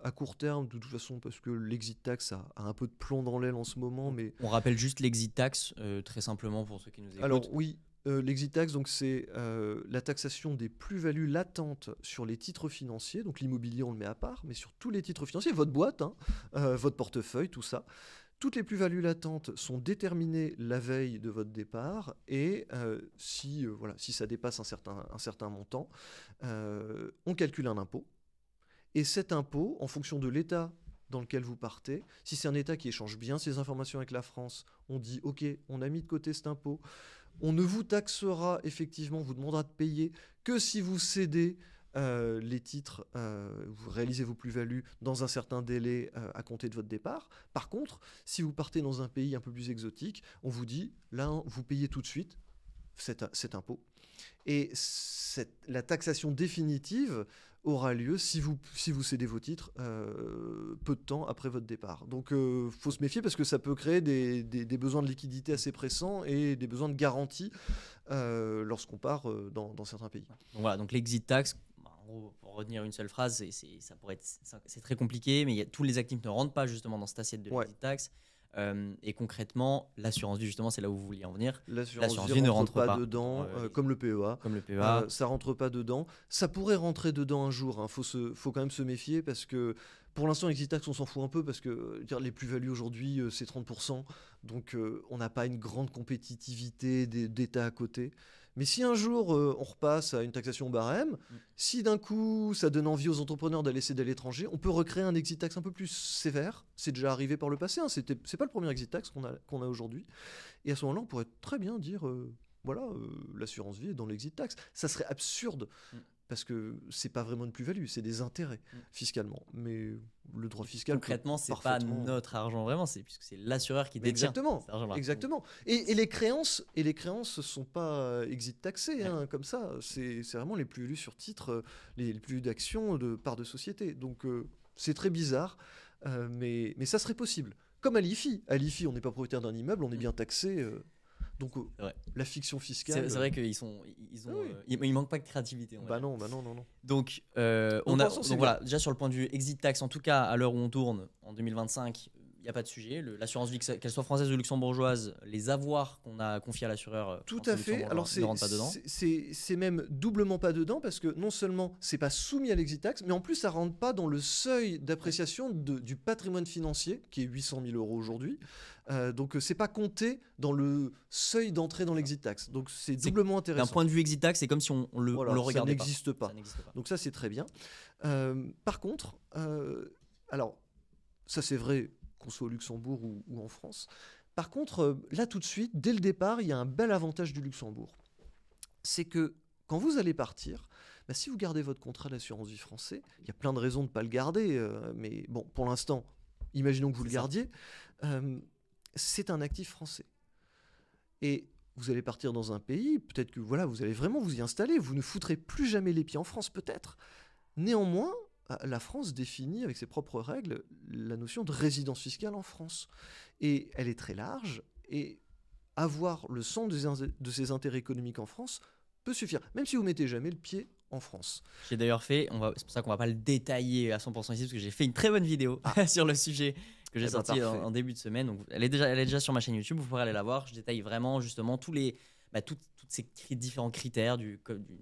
à court terme, de toute façon, parce que l'exit tax a un peu de plomb dans l'aile en ce moment. Mais... On rappelle juste l'exit tax, très simplement pour ceux qui nous écoutent. Alors oui, l'exit tax, donc c'est la taxation des plus-values latentes sur les titres financiers. Donc l'immobilier, on le met à part, mais sur tous les titres financiers, votre boîte, hein, votre portefeuille, tout ça. Toutes les plus-values latentes sont déterminées la veille de votre départ et si ça dépasse un certain montant, on calcule un impôt. Et cet impôt, en fonction de l'état dans lequel vous partez, si c'est un État qui échange bien ses informations avec la France, on dit « Ok, on a mis de côté cet impôt, on ne vous taxera effectivement, on vous demandera de payer que si vous cédez les titres, vous réalisez vos plus-values dans un certain délai à compter de votre départ. Par contre, si vous partez dans un pays un peu plus exotique, on vous dit, là, vous payez tout de suite cet impôt. Et la taxation définitive aura lieu si vous cédez vos titres peu de temps après votre départ. Donc il faut se méfier parce que ça peut créer des besoins de liquidité assez pressants et des besoins de garantie lorsqu'on part dans certains pays. Donc voilà, donc l'exit tax, en gros, pour retenir une seule phrase, c'est très compliqué, mais tous les actifs ne rentrent pas justement dans cette assiette de l'exit tax. Et concrètement, l'assurance vie, justement, c'est là où vous vouliez en venir. L'assurance vie ne rentre pas dedans, comme le PEA. Comme le PEA. Ça rentre pas dedans. Ça pourrait rentrer dedans un jour. Hein. Faut quand même se méfier parce que pour l'instant, l'exit tax, on s'en fout un peu parce que les plus-values aujourd'hui, c'est 30%. Donc, on n'a pas une grande compétitivité d'État à côté. Mais si un jour on repasse à une taxation barème, si d'un coup ça donne envie aux entrepreneurs d'aller céder à l'étranger, on peut recréer un exit tax un peu plus sévère. C'est déjà arrivé par le passé, hein. C'est pas le premier exit tax qu'on a aujourd'hui. Et à ce moment-là, on pourrait très bien dire l'assurance vie est dans l'exit tax. Ça serait absurde. Parce que c'est pas vraiment une plus-value, c'est des intérêts fiscalement. Mais le droit fiscal. Concrètement, c'est pas notre argent vraiment, puisque c'est l'assureur qui détient cet argent-là. Exactement. Et les créances sont pas exit taxées, hein, comme ça. C'est vraiment les plus-values sur titre, les plus-values d'actions de part de société. Donc c'est très bizarre, mais ça serait possible. Comme à l'IFI. À l'IFI, on n'est pas propriétaire d'un immeuble, on est bien taxé. Donc la fiction fiscale. C'est vrai qu'ils ils manquent pas de créativité. Non. Donc voilà, déjà sur le point de vue exit tax, en tout cas à l'heure où on tourne en 2025, il n'y a pas de sujet. L'assurance vie, qu'elle soit française ou luxembourgeoise, les avoirs qu'on a confiés à l'assureur, tout à fait. Alors ne rentrent pas dedans. C'est même doublement pas dedans parce que non seulement c'est pas soumis à l'exit tax, mais en plus ça rentre pas dans le seuil d'appréciation du patrimoine financier qui est 800 000 € aujourd'hui. Donc c'est pas compté dans le seuil d'entrée dans l'exit tax. Donc c'est doublement intéressant. D'un point de vue exit tax, c'est comme si on le regardait ça n'existe pas. Donc ça c'est très bien. Par contre, alors ça c'est vrai qu'on soit au Luxembourg ou en France. Par contre, là tout de suite, dès le départ, il y a un bel avantage du Luxembourg. C'est que quand vous allez partir, si vous gardez votre contrat d'assurance vie français, il y a plein de raisons de ne pas le garder, mais bon, pour l'instant, imaginons que vous le gardiez, c'est un actif français. Et vous allez partir dans un pays, peut-être que vous allez vraiment vous y installer, vous ne foutrez plus jamais les pieds en France, peut-être. Néanmoins, la France définit avec ses propres règles la notion de résidence fiscale en France. Et elle est très large, et avoir le centre de ses intérêts économiques en France peut suffire, même si vous mettez jamais le pied en France. J'ai d'ailleurs fait, c'est pour ça qu'on va pas le détailler à 100% ici, parce que j'ai fait une très bonne vidéo sur le sujet que j'ai sorti en début de semaine. Donc, elle est déjà sur ma chaîne YouTube, vous pourrez aller la voir. Je détaille vraiment justement toutes ces différents critères de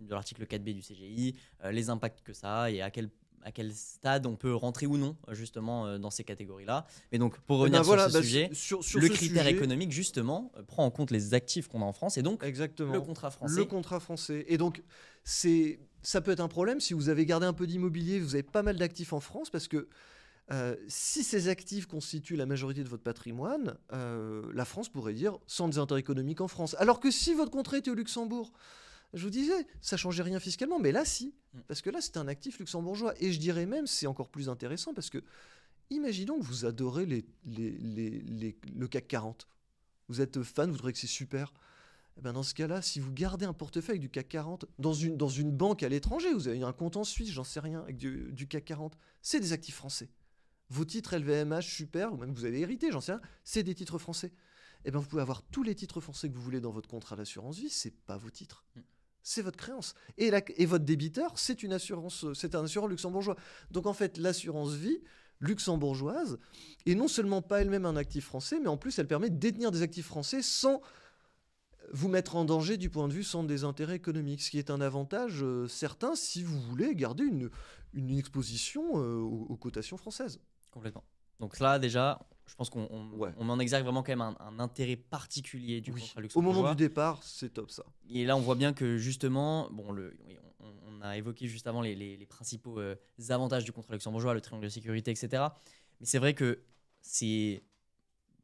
l'article 4B du CGI, les impacts que ça a et à quel stade on peut rentrer ou non justement dans ces catégories-là. Mais donc pour revenir sur ce sujet, sur le critère économique justement prend en compte les actifs qu'on a en France et donc le contrat français. Le contrat français. Et donc ça peut être un problème si vous avez gardé un peu d'immobilier, vous avez pas mal d'actifs en France parce que si ces actifs constituent la majorité de votre patrimoine, la France pourrait dire sans des intérêts économiques en France. Alors que si votre contrat était au Luxembourg, je vous disais, ça changeait rien fiscalement, mais là, si. Parce que là, c'est un actif luxembourgeois. Et je dirais même, c'est encore plus intéressant, parce que imaginons que vous adorez le CAC 40. Vous êtes fan, vous trouvez que c'est super. Et ben dans ce cas-là, si vous gardez un portefeuille du CAC 40 dans une banque à l'étranger, vous avez un compte en Suisse, j'en sais rien, avec du CAC 40, c'est des actifs français. Vos titres LVMH, super, ou même vous avez hérité, j'en sais rien, c'est des titres français. Et ben vous pouvez avoir tous les titres français que vous voulez dans votre contrat d'assurance vie, c'est pas vos titres. C'est votre créance. Et votre débiteur, c'est un assureur luxembourgeois. Donc en fait, l'assurance vie luxembourgeoise est non seulement pas elle-même un actif français, mais en plus elle permet de détenir des actifs français sans vous mettre en danger du point de vue centre des intérêts économiques, ce qui est un avantage certain si vous voulez garder une exposition aux cotations françaises. Complètement. Donc là, déjà, je pense qu'on Ouais. on met en exergue vraiment quand même un intérêt particulier du Oui. contrat Au moment luxembourgeois. du départ, c'est top ça. Et là, on voit bien que justement, bon, oui, on a évoqué juste avant les principaux avantages du contrat luxembourgeois, le triangle de sécurité, etc. Mais c'est vrai que c'est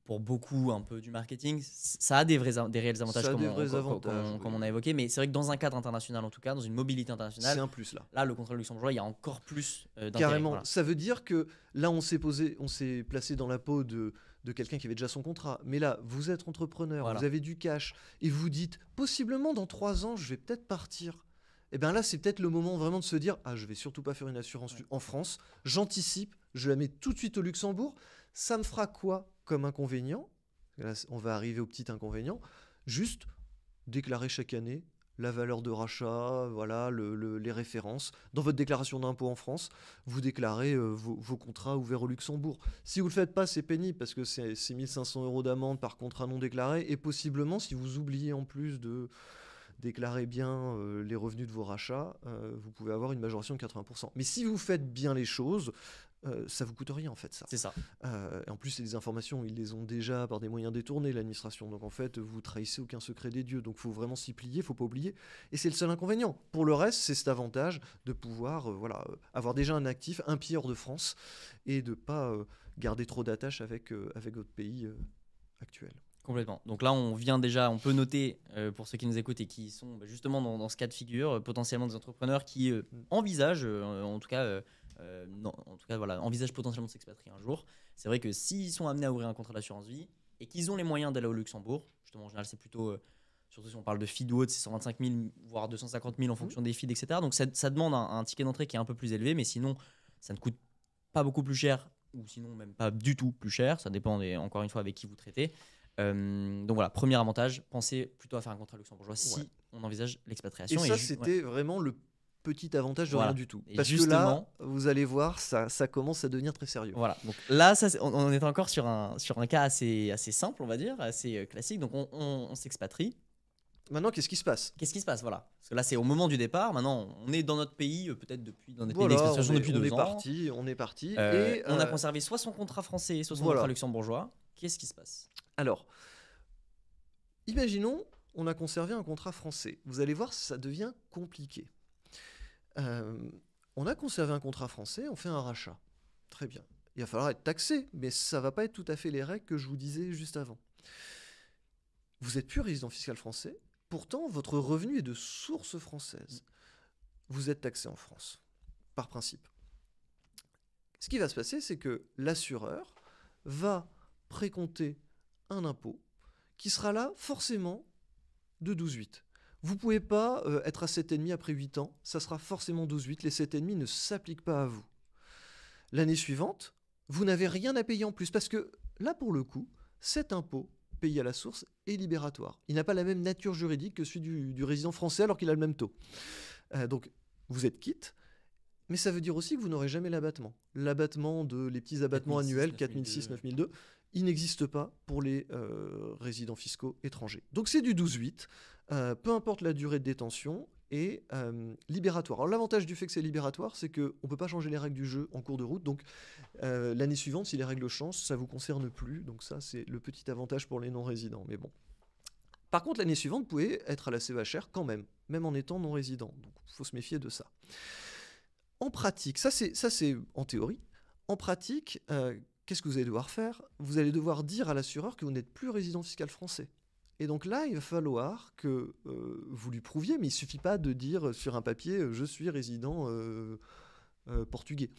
pour beaucoup un peu du marketing, ça a des réels avantages, Ça a comme des on, vrais comme- avantages, comme- comme oui. on a évoqué. Mais c'est vrai que dans un cadre international, en tout cas, dans une mobilité C'est internationale, un plus là. là, le contrat luxembourgeois, il y a encore plus d'intérêt. Carrément. Voilà. Ça veut dire que là, on s'est placé dans la peau de quelqu'un qui avait déjà son contrat. Mais là, vous êtes entrepreneur, Voilà. vous avez du cash, et vous dites, possiblement dans 3 ans, je vais peut-être partir. Et bien là, c'est peut-être le moment vraiment de se dire, ah, je vais surtout pas faire une assurance en France, j'anticipe, je la mets tout de suite au Luxembourg. Ça me fera quoi comme inconvénient? Là, on va arriver au petit inconvénient. Juste déclarer chaque année la valeur de rachat, voilà, les références. Dans votre déclaration d'impôt en France, vous déclarez vos contrats ouverts au Luxembourg. Si vous ne le faites pas, c'est pénible parce que c'est 1 500 € d'amende par contrat non déclaré. Et possiblement, si vous oubliez en plus de déclarer bien les revenus de vos rachats, vous pouvez avoir une majoration de 80%. Mais si vous faites bien les choses, ça vous coûte rien en fait ça. C'est ça. Et en plus, c'est des informations, ils les ont déjà par des moyens détournés, l'administration. Donc en fait, vous trahissez aucun secret des dieux. Donc il faut vraiment s'y plier, il ne faut pas oublier. Et c'est le seul inconvénient. Pour le reste, c'est cet avantage de pouvoir avoir déjà un actif, un pied hors de France, et de ne pas garder trop d'attaches avec votre pays actuel. Complètement. Donc là, on peut noter, pour ceux qui nous écoutent et qui sont justement dans ce cas de figure, potentiellement des entrepreneurs qui envisagent, voilà, envisagent potentiellement de s'expatrier un jour. C'est vrai que s'ils sont amenés à ouvrir un contrat d'assurance vie et qu'ils ont les moyens d'aller au Luxembourg, justement en général c'est plutôt, surtout si on parle de feed ou autre, c'est 125 000 voire 250 000 en fonction des feeds, etc. Donc ça demande un ticket d'entrée qui est un peu plus élevé, mais sinon ça ne coûte pas beaucoup plus cher, ou sinon même pas du tout plus cher. Ça dépend encore une fois avec qui vous traitez. Donc voilà, premier avantage, pensez plutôt à faire un contrat luxembourgeois si on envisage l'expatriation. Et ça, c'était vraiment le petit avantage de Voilà. rien du tout. Et Parce justement, que là, vous allez voir, ça commence à devenir très sérieux. Voilà, donc là, on est encore sur un cas assez simple, on va dire, assez classique. Donc on s'expatrie. Maintenant, qu'est-ce qui se passe? Qu'est-ce qui se passe? Voilà. Parce que là, c'est au moment du départ. Maintenant, on est dans notre pays, peut-être dans notre pays Voilà, d'expatriation depuis 2 ans. On est parti. Et on a conservé soit son contrat français, soit son contrat luxembourgeois. Qu'est-ce qui se passe? Alors, imaginons, on a conservé un contrat français. Vous allez voir, ça devient compliqué. On a conservé un contrat français, on fait un rachat. Très bien. Il va falloir être taxé, mais ça ne va pas être tout à fait les règles que je vous disais juste avant. Vous n'êtes plus résident fiscal français, pourtant votre revenu est de source française. Vous êtes taxé en France, par principe. Ce qui va se passer, c'est que l'assureur va précompter un impôt qui sera là forcément de 12,8. Vous ne pouvez pas être à 7,5 après 8 ans, ça sera forcément 12,8. Les 7,5 ne s'appliquent pas à vous. L'année suivante, vous n'avez rien à payer en plus, parce que là, pour le coup, cet impôt payé à la source est libératoire. Il n'a pas la même nature juridique que celui du résident français, alors qu'il a le même taux. Donc, vous êtes quitte, mais ça veut dire aussi que vous n'aurez jamais l'abattement. L'abattement les petits abattements 4006, annuels, 4006, 9002, il n'existe pas pour les résidents fiscaux étrangers. Donc c'est du 12,8, peu importe la durée de détention, et libératoire. Alors l'avantage du fait que c'est libératoire, c'est qu'on ne peut pas changer les règles du jeu en cours de route, donc l'année suivante, si les règles changent, ça ne vous concerne plus, donc ça c'est le petit avantage pour les non-résidents, mais bon. Par contre, l'année suivante, vous pouvez être à la CEHR quand même en étant non-résident, donc il faut se méfier de ça. En pratique, ça c'est en théorie. En pratique, qu'est-ce que vous allez devoir faire? Vous allez devoir dire à l'assureur que vous n'êtes plus résident fiscal français. Et donc là, il va falloir que vous lui prouviez, mais il ne suffit pas de dire sur un papier « je suis résident portugais ».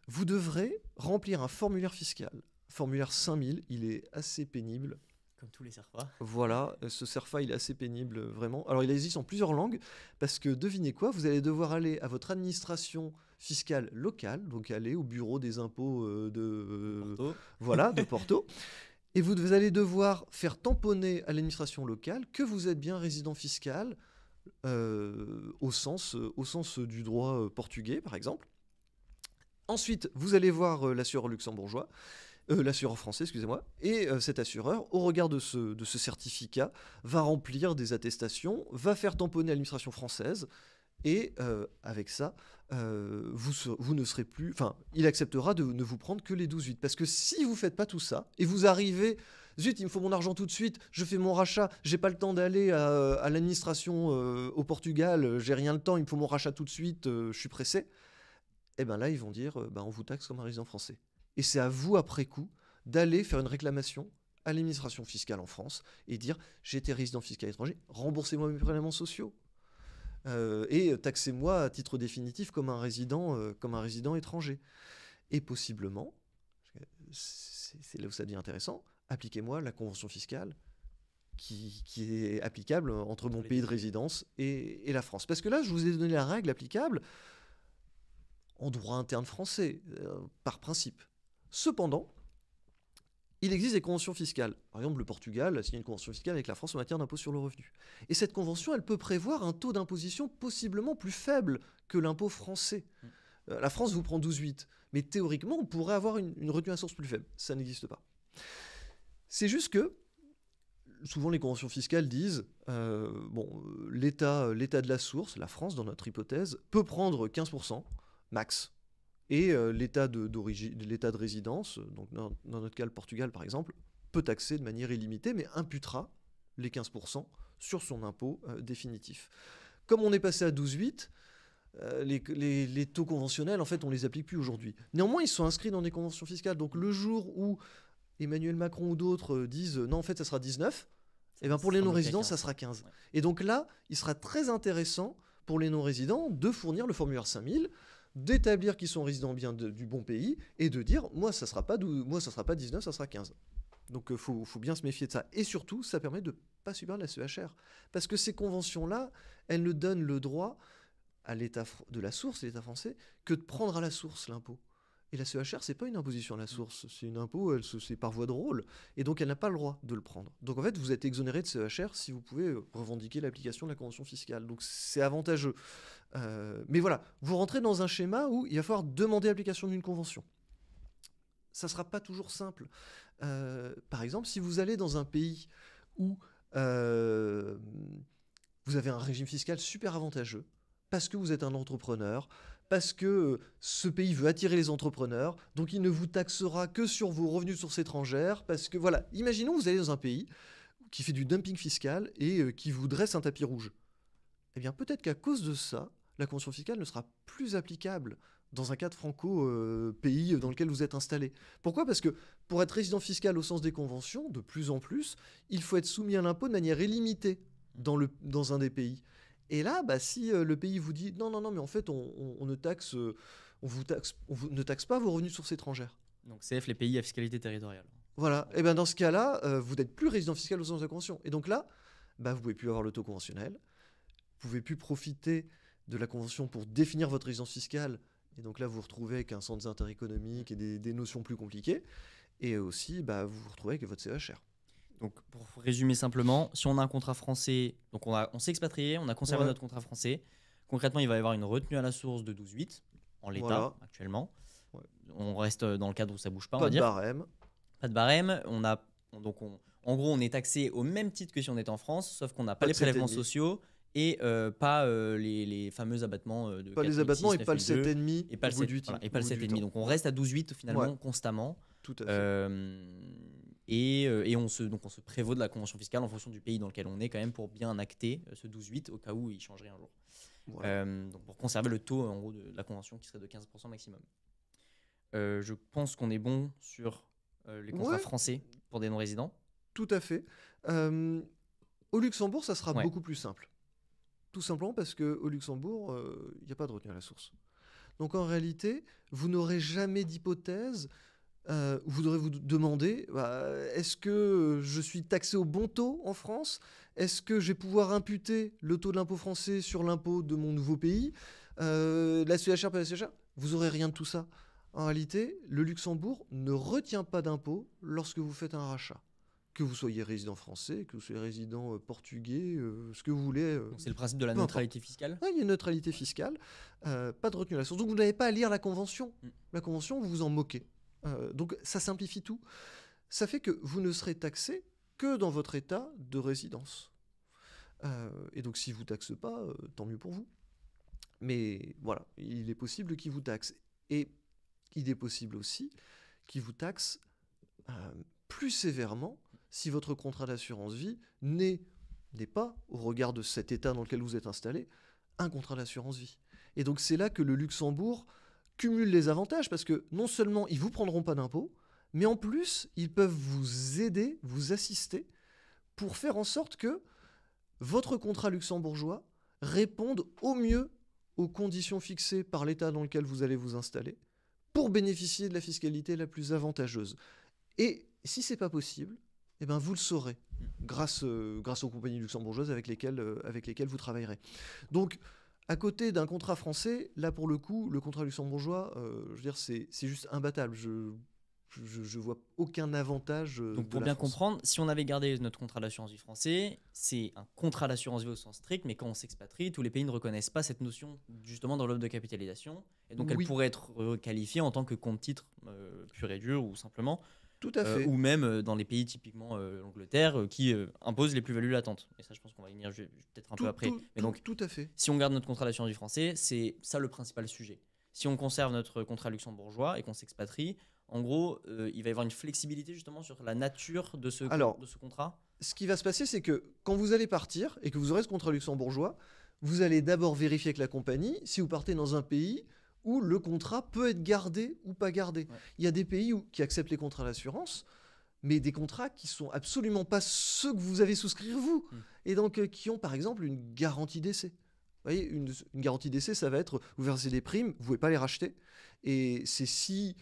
Vous devrez remplir un formulaire fiscal. Formulaire 5000, il est assez pénible. Comme tous les CERFA. Voilà, ce CERFA, il est assez pénible, vraiment. Alors, il existe en plusieurs langues, parce que devinez quoi, vous allez devoir aller à votre administration fiscale locale, donc aller au bureau des impôts de Porto. Voilà, de Porto. Et vous allez devoir faire tamponner à l'administration locale que vous êtes bien résident fiscal au sens du droit portugais, par exemple. Ensuite, vous allez voir l'assureur luxembourgeois L'assureur français, excusez-moi, et cet assureur, au regard de ce certificat, va remplir des attestations, va faire tamponner à l'administration française, et avec ça, vous ne serez plus... Enfin, il acceptera de ne vous prendre que les 12,8. Parce que si vous ne faites pas tout ça, et vous arrivez... Zut, il me faut mon argent tout de suite, je fais mon rachat, j'ai pas le temps d'aller à l'administration au Portugal, j'ai rien le temps, il me faut mon rachat tout de suite, je suis pressé. Et bien là, ils vont dire, on vous taxe comme un résident français. Et c'est à vous, après coup, d'aller faire une réclamation à l'administration fiscale en France et dire, j'ai été résident fiscal étranger, remboursez-moi mes prélèvements sociaux. Et taxez-moi à titre définitif comme un résident étranger. Et possiblement, c'est là où ça devient intéressant, appliquez-moi la convention fiscale qui est applicable entre mon pays de résidence et la France. Parce que là, je vous ai donné la règle applicable en droit interne français, par principe. Cependant, il existe des conventions fiscales. Par exemple, le Portugal a signé une convention fiscale avec la France en matière d'impôt sur le revenu. Et cette convention, elle peut prévoir un taux d'imposition possiblement plus faible que l'impôt français. La France vous prend 12,8. Mais théoriquement, on pourrait avoir une retenue à source plus faible. Ça n'existe pas. C'est juste que, souvent les conventions fiscales disent, l'État de la source, la France dans notre hypothèse, peut prendre 15%, max. Et l'État de résidence, donc dans notre cas le Portugal par exemple, peut taxer de manière illimitée, mais imputera les 15% sur son impôt définitif. Comme on est passé à 12,8, les taux conventionnels, en fait, on ne les applique plus aujourd'hui. Néanmoins, ils sont inscrits dans des conventions fiscales. Donc le jour où Emmanuel Macron ou d'autres disent non, en fait, ça sera 19, et ben pour les non-résidents, ça sera 15. Ouais. Et donc là, il sera très intéressant pour les non-résidents de fournir le formulaire 5000, d'établir qu'ils sont résidents bien du bon pays et de dire moi ça sera pas 19, ça sera 15. Donc faut bien se méfier de ça. Et surtout, ça permet de ne pas subir la CEHR. Parce que ces conventions-là, elles ne donnent le droit à l'État de la source, l'État français, que de prendre à la source l'impôt. Et la CEHR, c'est pas une imposition à la source, c'est une impôt, c'est par voie de rôle, et donc elle n'a pas le droit de le prendre. Donc en fait, vous êtes exonéré de CEHR si vous pouvez revendiquer l'application de la convention fiscale. Donc c'est avantageux. Mais voilà, vous rentrez dans un schéma où il va falloir demander l'application d'une convention. Ça ne sera pas toujours simple. Par exemple, si vous allez dans un pays où vous avez un régime fiscal super avantageux, parce que vous êtes un entrepreneur, parce que ce pays veut attirer les entrepreneurs, donc il ne vous taxera que sur vos revenus de sources étrangères, parce que voilà, imaginons que vous allez dans un pays qui fait du dumping fiscal et qui vous dresse un tapis rouge. Eh bien peut-être qu'à cause de ça, la convention fiscale ne sera plus applicable dans un cadre franco-pays dans lequel vous êtes installé. Pourquoi ? Parce que pour être résident fiscal au sens des conventions, de plus en plus, il faut être soumis à l'impôt de manière illimitée dans un des pays. Et là, si le pays vous dit non, mais en fait, on ne taxe pas vos revenus de sources étrangères. Donc CF, les pays à fiscalité territoriale. Voilà. Et bien dans ce cas-là, vous n'êtes plus résident fiscal au sens de la convention. Et donc là, vous ne pouvez plus avoir le taux conventionnel. Vous ne pouvez plus profiter de la convention pour définir votre résidence fiscale. Et donc là, vous vous retrouvez avec un centre d'intérêt économique et des notions plus compliquées. Et aussi, vous vous retrouvez avec votre CEHR. Donc, pour résumer simplement, si on a un contrat français, donc on s'est expatrié, on a conservé notre contrat français. Concrètement, il va y avoir une retenue à la source de 12,8 en l'état actuellement. Ouais. On reste dans le cadre où ça ne bouge pas, on va dire. Pas de barème. En gros, on est taxé au même titre que si on était en France, sauf qu'on n'a pas les prélèvements sociaux et pas les fameux abattements de pas 4, les abattements 6, et pas le 7,5 et pas le 7,5. Donc on reste à 12,8 finalement constamment. Tout à fait. Et on se prévaut de la convention fiscale en fonction du pays dans lequel on est quand même pour bien acter ce 12,8 au cas où il changerait un jour. Voilà. Donc pour conserver le taux en gros de la convention qui serait de 15% maximum. Je pense qu'on est bon sur les contrats français pour des non-résidents. Tout à fait. Au Luxembourg, ça sera beaucoup plus simple. Tout simplement parce qu'au Luxembourg, il n'y a pas de retenue à la source. Donc en réalité, vous n'aurez jamais d'hypothèse. Vous devrez vous demander, est-ce que je suis taxé au bon taux en France ? Est-ce que je vais pouvoir imputer le taux de l'impôt français sur l'impôt de mon nouveau pays ? La CEHR, pas la CEHR ? Vous n'aurez rien de tout ça. En réalité, le Luxembourg ne retient pas d'impôt lorsque vous faites un rachat. Que vous soyez résident français, que vous soyez résident portugais, ce que vous voulez. C'est le principe de la neutralité fiscale ? Oui, il y a une neutralité fiscale, pas de retenue à la source. Donc vous n'avez pas à lire la convention. La convention, vous vous en moquez. Donc ça simplifie tout. Ça fait que vous ne serez taxé que dans votre état de résidence. Et donc si vous taxez pas, tant mieux pour vous. Mais voilà, il est possible qu'il vous taxe. Et il est possible aussi qu'il vous taxe plus sévèrement si votre contrat d'assurance vie n'est pas, au regard de cet état dans lequel vous êtes installé, un contrat d'assurance vie. Et donc c'est là que le Luxembourg cumule les avantages, parce que non seulement ils ne vous prendront pas d'impôts, mais en plus ils peuvent vous aider, vous assister, pour faire en sorte que votre contrat luxembourgeois réponde au mieux aux conditions fixées par l'État dans lequel vous allez vous installer, pour bénéficier de la fiscalité la plus avantageuse. Et si ce n'est pas possible, eh ben vous le saurez, grâce aux compagnies luxembourgeoises avec lesquelles vous travaillerez. Donc, à côté d'un contrat français, là pour le coup, le contrat luxembourgeois, je veux dire, c'est juste imbattable. Je vois aucun avantage. Donc pour bien comprendre, si on avait gardé notre contrat d'assurance vie français, c'est un contrat d'assurance vie au sens strict, mais quand on s'expatrie, tous les pays ne reconnaissent pas cette notion justement d'enveloppe de capitalisation, et donc elle pourrait être qualifiée en tant que compte-titre pur et dur, ou simplement. Tout à fait. Ou même dans les pays typiquement l'Angleterre qui imposent les plus-values latentes. Et ça, je pense qu'on va y venir peut-être un peu après. Mais donc, tout à fait. Si on garde notre contrat d'assurance vie français, c'est ça le principal sujet. Si on conserve notre contrat luxembourgeois et qu'on s'expatrie, en gros, il va y avoir une flexibilité justement sur la nature de ce contrat. Ce qui va se passer, c'est que quand vous allez partir et que vous aurez ce contrat luxembourgeois, vous allez d'abord vérifier avec la compagnie si vous partez dans un pays où le contrat peut être gardé ou pas gardé. Ouais. Il y a des pays qui acceptent les contrats d'assurance, mais des contrats qui sont absolument pas ceux que vous avez souscrits vous, et donc qui ont par exemple une garantie d'essai. Vous voyez, une garantie d'essai, ça va être, vous versez des primes, vous ne pouvez pas les racheter, et c'est si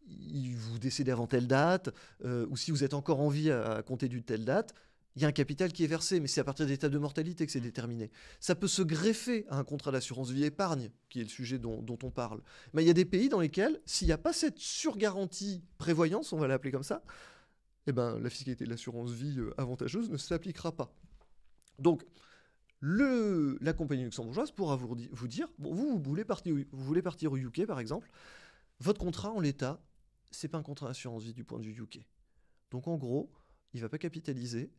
vous décédez avant telle date, ou si vous êtes encore en vie à compter d'une telle date, il y a un capital qui est versé, mais c'est à partir des étapes de mortalité que c'est déterminé. Ça peut se greffer à un contrat d'assurance vie épargne, qui est le sujet dont on parle. Mais il y a des pays dans lesquels, s'il n'y a pas cette surgarantie prévoyance, on va l'appeler comme ça, eh ben, la fiscalité de l'assurance vie avantageuse ne s'appliquera pas. Donc, la compagnie luxembourgeoise pourra vous dire, bon, vous voulez partir au UK, par exemple, votre contrat en l'état, c'est pas un contrat d'assurance vie du point de vue UK. Donc, en gros, il ne va pas capitaliser.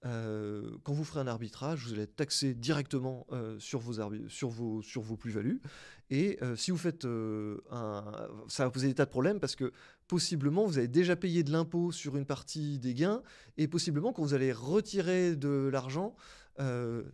Quand vous ferez un arbitrage, vous allez être taxé directement sur vos plus-values. Et si vous faites ça va poser des tas de problèmes, parce que possiblement vous avez déjà payé de l'impôt sur une partie des gains, et possiblement quand vous allez retirer de l'argent,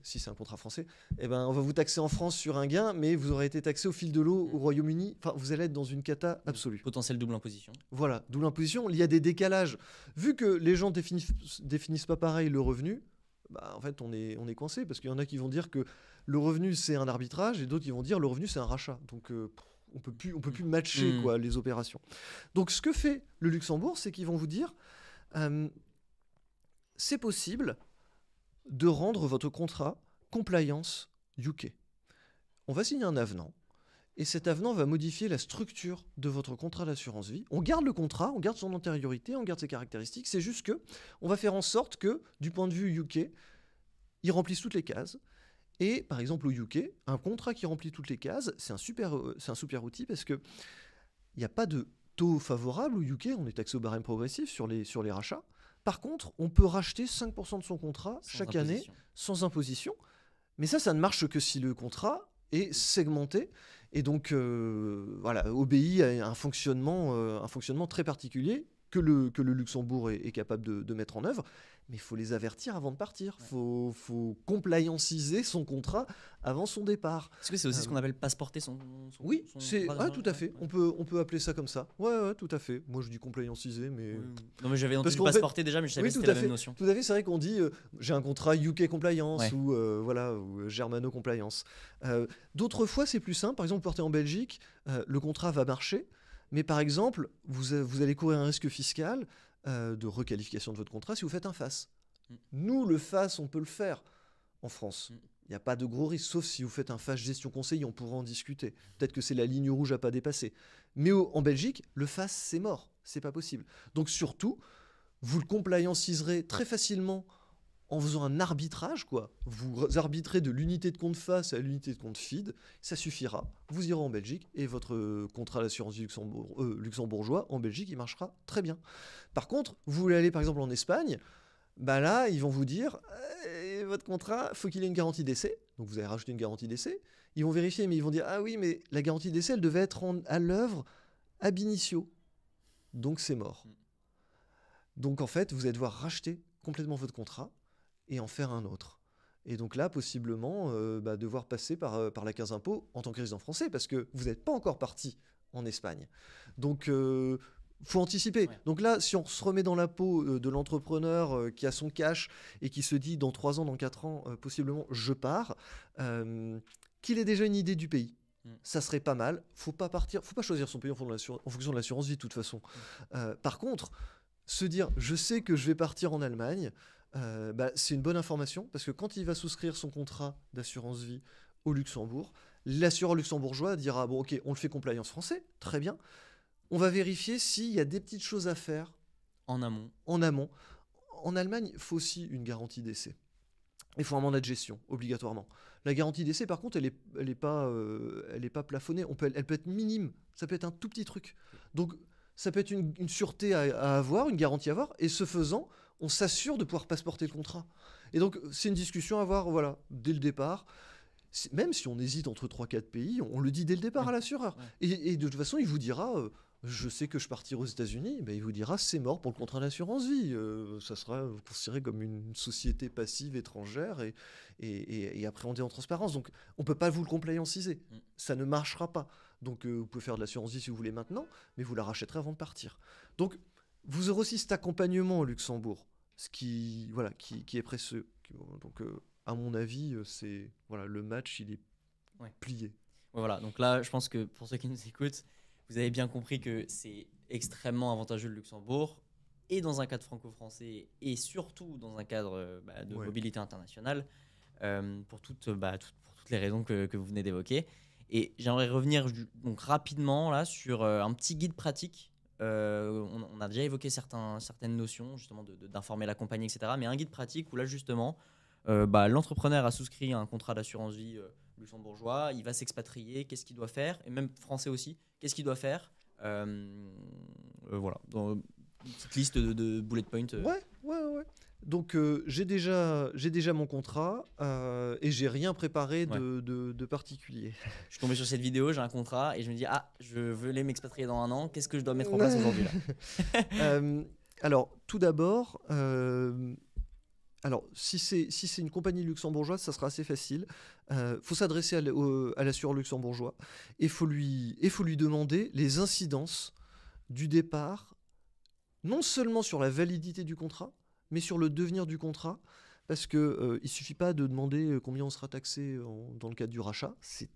si c'est un contrat français, eh ben, on va vous taxer en France sur un gain, mais vous aurez été taxé au fil de l'eau au Royaume-Uni. Enfin, vous allez être dans une cata absolue. Potentiel double imposition. Voilà, double imposition. Il y a des décalages. Vu que les gens définissent pas pareil le revenu, bah, en fait, on est coincé, parce qu'il y en a qui vont dire que le revenu, c'est un arbitrage, et d'autres qui vont dire le revenu, c'est un rachat. Donc, on peut plus matcher les opérations. Donc, ce que fait le Luxembourg, c'est qu'ils vont vous dire c'est possible de rendre votre contrat compliance UK. On va signer un avenant, et cet avenant va modifier la structure de votre contrat d'assurance vie. On garde le contrat, on garde son antériorité, on garde ses caractéristiques, c'est juste que on va faire en sorte que, du point de vue UK, il remplisse toutes les cases. Et par exemple au UK, un contrat qui remplit toutes les cases, c'est un super outil, parce que il n'y a pas de taux favorable au UK, on est taxé au barème progressif sur les rachats. Par contre, on peut racheter 5% de son contrat chaque année sans imposition. Mais ça ne marche que si le contrat est segmenté et donc obéit à un fonctionnement très particulier que le Luxembourg est capable de mettre en œuvre. Mais il faut les avertir avant de partir. Il faut complianciser son contrat avant son départ. Est-ce que c'est aussi ce qu'on appelle passeporter son Oui, tout à fait. On peut appeler ça comme ça. Ouais, tout à fait. Moi, je dis complianciser, mais... Oui. Non, mais j'avais entendu passeporter déjà, mais je savais que c'était la même notion. Tout à fait, c'est vrai qu'on dit j'ai un contrat UK compliance ou Germano compliance. D'autres fois, c'est plus simple. Par exemple, vous partez en Belgique, le contrat va marcher, mais par exemple, vous allez courir un risque fiscal de requalification de votre contrat si vous faites un FAS. Nous, le FAS, on peut le faire en France. Il n'y a pas de gros risque, sauf si vous faites un FAS gestion conseil, on pourra en discuter. Peut-être que c'est la ligne rouge à pas dépasser. Mais en Belgique, le FAS, c'est mort. C'est pas possible. Donc surtout, vous le complianciserez très facilement en faisant un arbitrage, quoi. Vous arbitrez de l'unité de compte face à l'unité de compte feed, ça suffira. Vous irez en Belgique et votre contrat d'assurance vie luxembourgeois en Belgique, il marchera très bien. Par contre, vous voulez aller par exemple en Espagne, bah là, ils vont vous dire votre contrat, faut qu'il ait une garantie d'essai. Donc vous allez rajouter une garantie d'essai. Ils vont vérifier, mais ils vont dire ah oui, mais la garantie d'essai, elle devait être à l'œuvre ab initio. Donc c'est mort. Donc en fait, vous allez devoir racheter complètement votre contrat et en faire un autre. Et donc là, possiblement, devoir passer par la case impôt en tant que résident français, parce que vous n'êtes pas encore parti en Espagne. Donc, faut anticiper. Ouais. Donc là, si on se remet dans la peau de l'entrepreneur qui a son cash et qui se dit dans 3 ans, dans 4 ans, possiblement, je pars, qu'il ait déjà une idée du pays. Ça serait pas mal. Faut pas choisir son pays en fonction de l'assurance vie de toute façon. Par contre, se dire, je sais que je vais partir en Allemagne, c'est une bonne information parce que quand il va souscrire son contrat d'assurance vie au Luxembourg, l'assureur luxembourgeois dira bon ok, on le fait compliance français, très bien. On va vérifier s'il y a des petites choses à faire en amont. En Allemagne, il faut aussi une garantie d'essai. Il faut un mandat de gestion, obligatoirement. La garantie d'essai, par contre, elle est pas plafonnée. Elle peut être minime. Ça peut être un tout petit truc. Donc, ça peut être une sûreté à avoir, une garantie à avoir. Et ce faisant, on s'assure de pouvoir passeporter le contrat. Et donc, c'est une discussion à avoir, voilà, dès le départ. Même si on hésite entre 3-4 pays, on le dit dès le départ à l'assureur. Ouais. Et de toute façon, il vous dira... je sais que je partirai aux États-Unis, il vous dira c'est mort pour le contrat d'assurance vie. Ça sera considéré comme une société passive étrangère et appréhendé en transparence. Donc on ne peut pas vous le complianciser. Ça ne marchera pas. Donc vous pouvez faire de l'assurance vie si vous voulez maintenant, mais vous la rachèterez avant de partir. Donc vous aurez aussi cet accompagnement au Luxembourg, ce qui est précieux. Donc à mon avis, c'est le match il est plié. Voilà, donc là je pense que pour ceux qui nous écoutent, vous avez bien compris que c'est extrêmement avantageux le Luxembourg, et dans un cadre franco-français, et surtout dans un cadre de mobilité internationale, pour toutes les raisons que vous venez d'évoquer. Et j'aimerais revenir donc rapidement là, sur un petit guide pratique. On a déjà évoqué certaines notions, justement, d'informer la compagnie, etc. Mais un guide pratique où là, justement, l'entrepreneur a souscrit un contrat d'assurance vie luxembourgeois, il va s'expatrier, qu'est-ce qu'il doit faire, et même français aussi, qu'est-ce qu'il doit faire, voilà, dans une petite liste de bullet points. Ouais. Donc j'ai déjà mon contrat et j'ai rien préparé de particulier. Je suis tombé sur cette vidéo, j'ai un contrat et je me dis je veux m'expatrier dans 1 an, qu'est-ce que je dois mettre en place aujourd'hui là? Alors tout d'abord, si c'est une compagnie luxembourgeoise, ça sera assez facile. Faut s'adresser à l'assureur luxembourgeois et faut lui demander les incidences du départ, non seulement sur la validité du contrat, mais sur le devenir du contrat, parce que il suffit pas de demander combien on sera taxé dans le cadre du rachat, c'est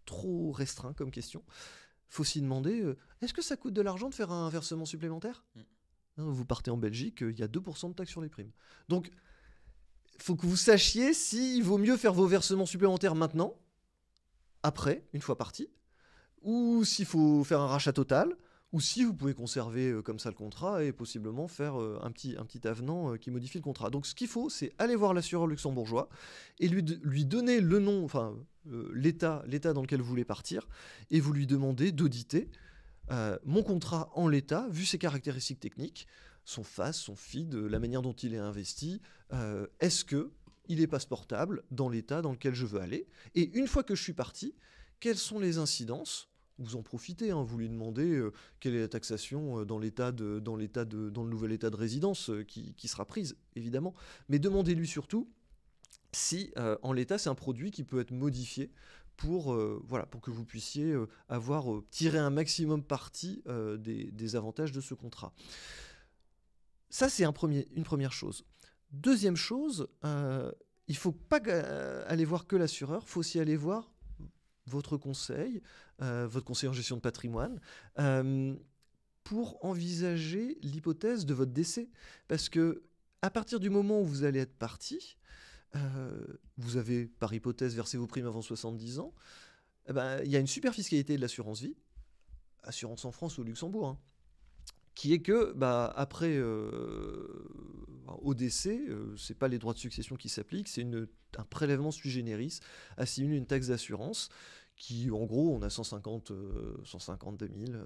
trop restreint comme question. Faut aussi demander est-ce que ça coûte de l'argent de faire un versement supplémentaire ? Vous partez en Belgique, il y a 2% de taxes sur les primes. Donc faut que vous sachiez s'il vaut mieux faire vos versements supplémentaires maintenant, après, une fois parti, ou s'il faut faire un rachat total, ou si vous pouvez conserver comme ça le contrat et possiblement faire un petit avenant qui modifie le contrat. Donc ce qu'il faut, c'est aller voir l'assureur luxembourgeois et lui donner le nom, l'état dans lequel vous voulez partir, et vous lui demandez d'auditer mon contrat en l'état, vu ses caractéristiques techniques, son face, son feed, la manière dont il est investi, est-ce qu'il est passeportable dans l'état dans lequel je veux aller ? Et une fois que je suis parti, quelles sont les incidences ? Vous en profitez, vous lui demandez quelle est la taxation dans le nouvel état de résidence qui sera prise, évidemment. Mais demandez-lui surtout si, en l'état, c'est un produit qui peut être modifié pour que vous puissiez tirer un maximum parti des avantages de ce contrat. Ça, c'est une première chose. Deuxième chose, il ne faut pas aller voir que l'assureur, il faut aussi aller voir votre conseiller en gestion de patrimoine, pour envisager l'hypothèse de votre décès. Parce que à partir du moment où vous allez être parti, vous avez par hypothèse versé vos primes avant 70 ans, il y a une super fiscalité de l'assurance vie, assurance en France ou au Luxembourg, qui est que après au décès, c'est pas les droits de succession qui s'appliquent, c'est un prélèvement sui generis assimilé à une taxe d'assurance qui, en gros, on a 152 000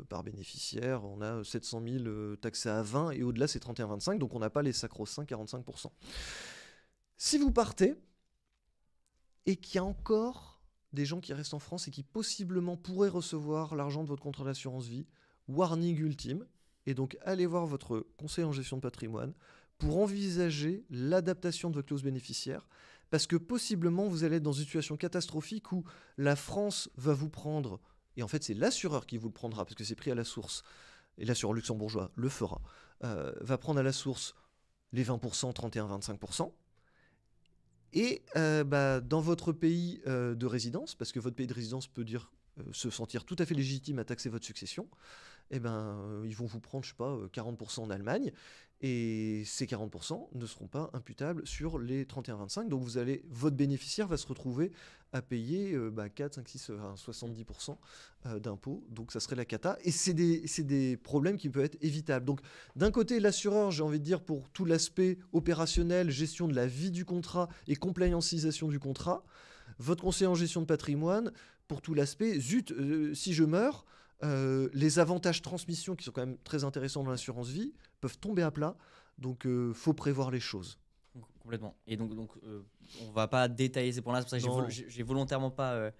par bénéficiaire, on a 700 000 taxés à 20 et au-delà c'est 31,25, donc on n'a pas les sacro-saints 45%. Si vous partez et qu'il y a encore des gens qui restent en France et qui possiblement pourraient recevoir l'argent de votre contrat d'assurance vie, warning ultime, et donc allez voir votre conseiller en gestion de patrimoine pour envisager l'adaptation de votre clause bénéficiaire, parce que possiblement vous allez être dans une situation catastrophique où la France va vous prendre, et en fait c'est l'assureur qui vous le prendra, parce que c'est pris à la source, et l'assureur luxembourgeois le fera, va prendre à la source les 20%, 31-25%, et dans votre pays de résidence, parce que votre pays de résidence peut dire se sentir tout à fait légitime à taxer votre succession, ils vont vous prendre, je sais pas, 40% en Allemagne, et ces 40% ne seront pas imputables sur les 31-25, donc votre bénéficiaire va se retrouver à payer 4, 5, 6, 70% d'impôts, donc ça serait la cata, et c'est des problèmes qui peuvent être évitables. Donc d'un côté, l'assureur, j'ai envie de dire, pour tout l'aspect opérationnel, gestion de la vie du contrat et compliancisation du contrat, votre conseiller en gestion de patrimoine, pour tout l'aspect, si je meurs, les avantages transmission qui sont quand même très intéressants dans l'assurance vie peuvent tomber à plat, donc faut prévoir les choses. Complètement. Et donc on va pas détailler ces points-là, c'est pour ça que j'ai volontairement pas,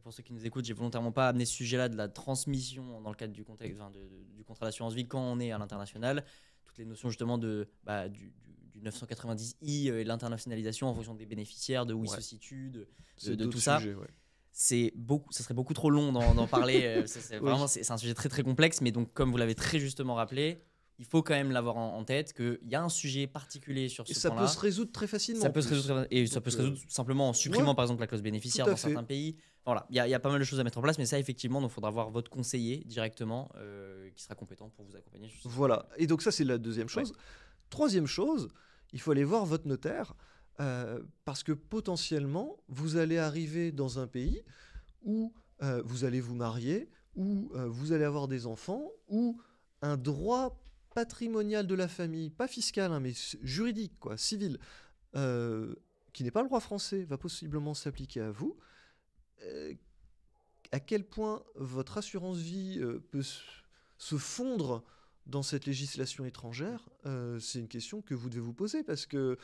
pour ceux qui nous écoutent, j'ai volontairement pas amené ce sujet-là de la transmission dans le cadre du contexte, du contrat d'assurance vie quand on est à l'international. Toutes les notions justement du 990i et l'internationalisation en fonction des bénéficiaires, de où ils se situent, de tout ça. Sujets, ça serait beaucoup trop long d'en parler. Vraiment, c'est un sujet très très complexe, mais donc comme vous l'avez très justement rappelé, il faut quand même l'avoir en tête qu'il y a un sujet particulier sur ce point-là. Et ça peut se résoudre très facilement. Ça peut se résoudre simplement en supprimant par exemple la clause bénéficiaire dans certains pays. Voilà, il y a pas mal de choses à mettre en place, mais ça effectivement, il faudra voir votre conseiller directement qui sera compétent pour vous accompagner. Voilà, et donc ça c'est la deuxième chose. Troisième chose, il faut aller voir votre notaire. Parce que potentiellement, vous allez arriver dans un pays où vous allez vous marier, où vous allez avoir des enfants, où un droit patrimonial de la famille, pas fiscal, mais juridique, civil, qui n'est pas le droit français, va possiblement s'appliquer à vous. À quel point votre assurance vie peut se fondre dans cette législation étrangère, c'est une question que vous devez vous poser, parce que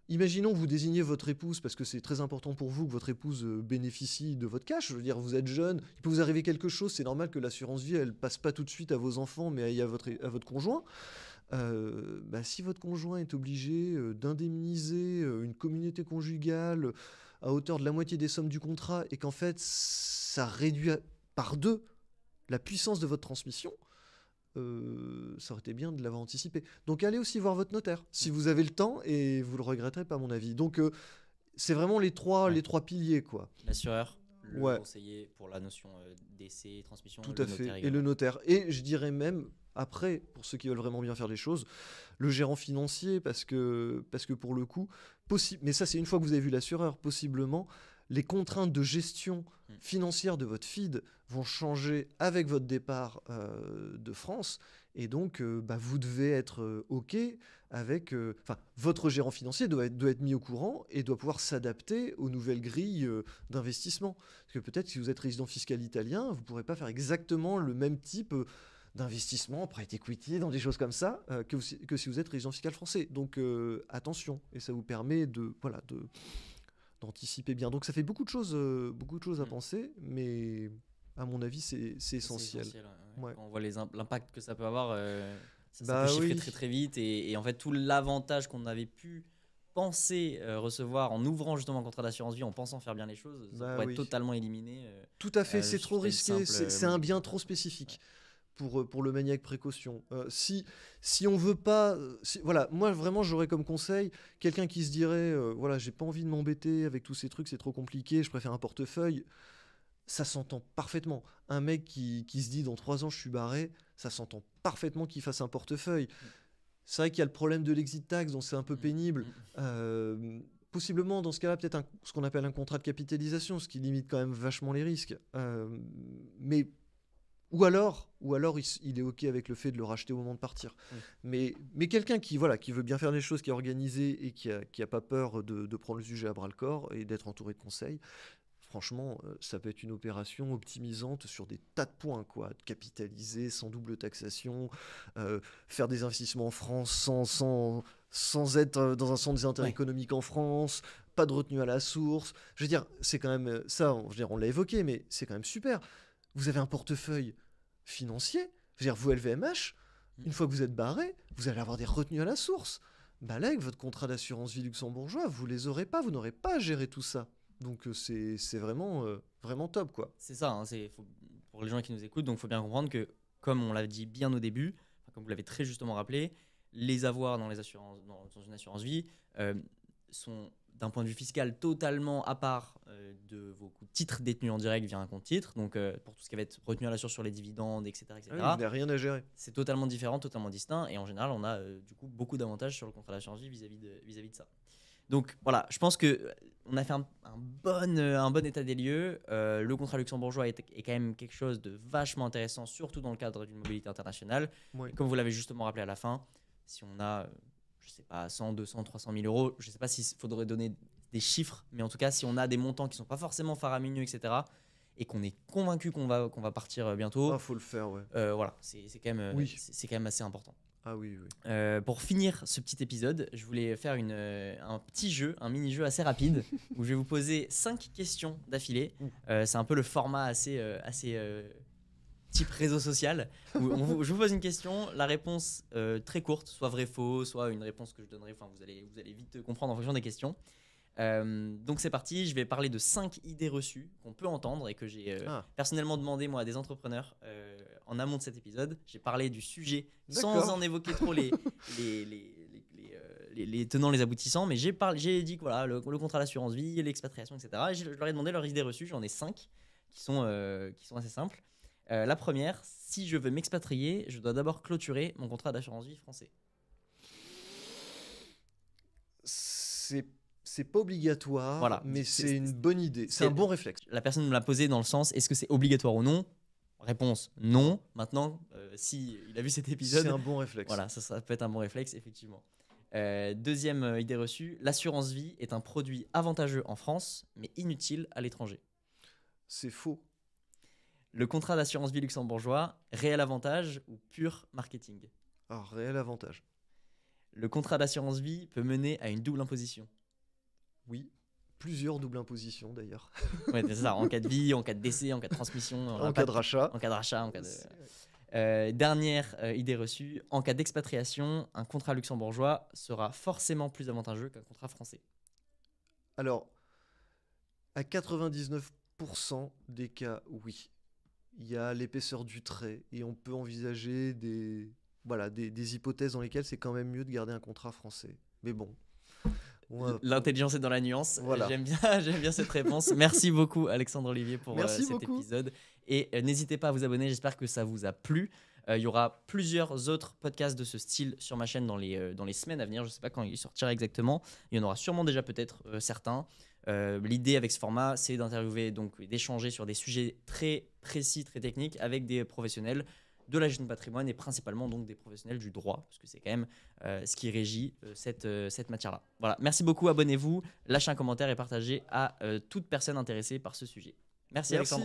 imaginons que vous désignez votre épouse parce que c'est très important pour vous que votre épouse bénéficie de votre cash. Je veux dire, vous êtes jeune, il peut vous arriver quelque chose, c'est normal que l'assurance vie elle passe pas tout de suite à vos enfants mais à votre conjoint. Si votre conjoint est obligé d'indemniser une communauté conjugale à hauteur de la moitié des sommes du contrat et qu'en fait ça réduit par 2 la puissance de votre transmission, ça aurait été bien de l'avoir anticipé. Donc allez aussi voir votre notaire si vous avez le temps, et vous le regretterez pas à mon avis. Donc c'est vraiment les trois piliers, quoi. L'assureur, le conseiller pour la notion décès, transmission, tout à fait, et le notaire. Et je dirais même après, pour ceux qui veulent vraiment bien faire les choses, le gérant financier, parce que pour le coup, mais ça c'est une fois que vous avez vu l'assureur, possiblement les contraintes de gestion financière de votre FID vont changer avec votre départ de France, et donc vous devez être OK avec... votre gérant financier doit être mis au courant et doit pouvoir s'adapter aux nouvelles grilles d'investissement. Parce que peut-être si vous êtes résident fiscal italien, vous ne pourrez pas faire exactement le même type d'investissement, private equity, dans des choses comme ça, que si vous êtes résident fiscal français. Donc attention, et ça vous permet d'anticiper bien. Donc ça fait beaucoup de choses à penser, mais à mon avis c'est essentiel. Quand on voit l'impact que ça peut avoir, ça peut chiffrer très très vite, et en fait tout l'avantage qu'on avait pu penser recevoir en ouvrant justement un contrat d'assurance vie, en pensant faire bien les choses, ça pourrait être totalement éliminé. Tout à fait, c'est trop risqué, c'est un bien trop spécifique. Pour le manier avec précaution. Si on veut pas... voilà, moi vraiment j'aurais comme conseil quelqu'un qui se dirait j'ai pas envie de m'embêter avec tous ces trucs, c'est trop compliqué, je préfère un portefeuille. Ça s'entend parfaitement. Un mec qui se dit dans 3 ans je suis barré, ça s'entend parfaitement qu'il fasse un portefeuille. C'est vrai qu'il y a le problème de l'exit tax, donc c'est un peu pénible. Possiblement dans ce cas-là peut-être ce qu'on appelle un contrat de capitalisation, ce qui limite quand même vachement les risques. Mais il est OK avec le fait de le racheter au moment de partir. Mais quelqu'un qui veut bien faire les choses, qui est organisé et qui a pas peur de prendre le sujet à bras-le-corps et d'être entouré de conseils, franchement, ça peut être une opération optimisante sur des tas de points, quoi. De capitaliser sans double taxation, faire des investissements en France sans être dans un centre des intérêts économiques en France, pas de retenue à la source. Je veux dire, c'est quand même ça, on l'a évoqué, mais c'est quand même super. Vous avez un portefeuille financier, je veux dire, vous LVMH, une fois que vous êtes barré, vous allez avoir des retenues à la source. Bah là, avec votre contrat d'assurance vie luxembourgeois, vous les aurez pas, vous n'aurez pas à gérer tout ça. Donc c'est vraiment, vraiment top, quoi. C'est ça, hein, pour les gens qui nous écoutent, donc il faut bien comprendre que, comme on l'a dit bien au début, comme vous l'avez très justement rappelé, les avoirs dans une assurance vie sont d'un point de vue fiscal totalement à part de vos titres détenus en direct via un compte titre. Donc pour tout ce qui va être retenu à la source sur les dividendes, etc. Vous n'avez rien à gérer. C'est totalement différent, totalement distinct. Et en général, on a du coup beaucoup d'avantages sur le contrat d'assurance vie vis-à-vis de ça. Donc voilà, je pense qu'on a fait un bon état des lieux. Le contrat luxembourgeois est quand même quelque chose de vachement intéressant, surtout dans le cadre d'une mobilité internationale. Et comme vous l'avez justement rappelé à la fin, si on a, je sais pas, 100, 200, 300 000 euros, je ne sais pas s'il faudrait donner des chiffres, mais en tout cas, si on a des montants qui ne sont pas forcément faramineux, etc., et qu'on est convaincu qu'on va partir bientôt, faut le faire, ouais. Voilà, c'est quand même assez important. Ah oui. Pour finir ce petit épisode, je voulais faire un petit jeu, un mini-jeu assez rapide où je vais vous poser 5 questions d'affilée. C'est un peu le format assez type réseau social. Où je vous pose une question, la réponse très courte, soit vrai faux, soit une réponse que je donnerai. Enfin, vous allez vite comprendre en fonction des questions. Donc c'est parti, je vais parler de 5 idées reçues qu'on peut entendre et que j'ai personnellement demandé moi à des entrepreneurs en amont de cet épisode. J'ai parlé du sujet sans en évoquer trop les tenants, les aboutissants, mais j'ai dit que voilà, le contrat d'assurance vie, l'expatriation, etc. Et je leur ai demandé leurs idées reçues, j'en ai 5 qui sont assez simples. La première, si je veux m'expatrier, je dois d'abord clôturer mon contrat d'assurance vie français. C'est pas obligatoire, mais c'est une bonne idée. C'est un bon réflexe. La personne me l'a posé dans le sens, est-ce que c'est obligatoire ou non ? Réponse, non. Maintenant, si il a vu cet épisode... C'est un bon réflexe. Voilà, ça peut être un bon réflexe, effectivement. Deuxième idée reçue, l'assurance vie est un produit avantageux en France, mais inutile à l'étranger. C'est faux. Le contrat d'assurance vie luxembourgeois, réel avantage ou pur marketing ? Alors, réel avantage. Le contrat d'assurance vie peut mener à une double imposition. Oui, plusieurs doubles impositions d'ailleurs. Ouais, c'est ça, en cas de vie, en cas de décès, en cas de transmission. En cas de rachat. En cas de rachat, en cas de... dernière idée reçue, en cas d'expatriation, un contrat luxembourgeois sera forcément plus avantageux qu'un contrat français. Alors, à 99% des cas, oui. Il y a l'épaisseur du trait et on peut envisager des hypothèses dans lesquelles c'est quand même mieux de garder un contrat français. Mais bon... L'intelligence est dans la nuance. Voilà. J'aime bien cette réponse. Merci beaucoup Alexandre Olivier pour cet épisode. Et n'hésitez pas à vous abonner, j'espère que ça vous a plu. Il y aura plusieurs autres podcasts de ce style sur ma chaîne dans les semaines à venir. Je ne sais pas quand il sortira exactement. Il y en aura sûrement déjà peut-être certains. L'idée avec ce format, c'est d'interviewer, donc d'échanger sur des sujets très précis, très techniques avec des professionnels de la gestion de patrimoine et principalement donc des professionnels du droit, parce que c'est quand même ce qui régit cette matière-là. Voilà, merci beaucoup, abonnez-vous, lâchez un commentaire et partagez à toute personne intéressée par ce sujet. Merci. Alexandre.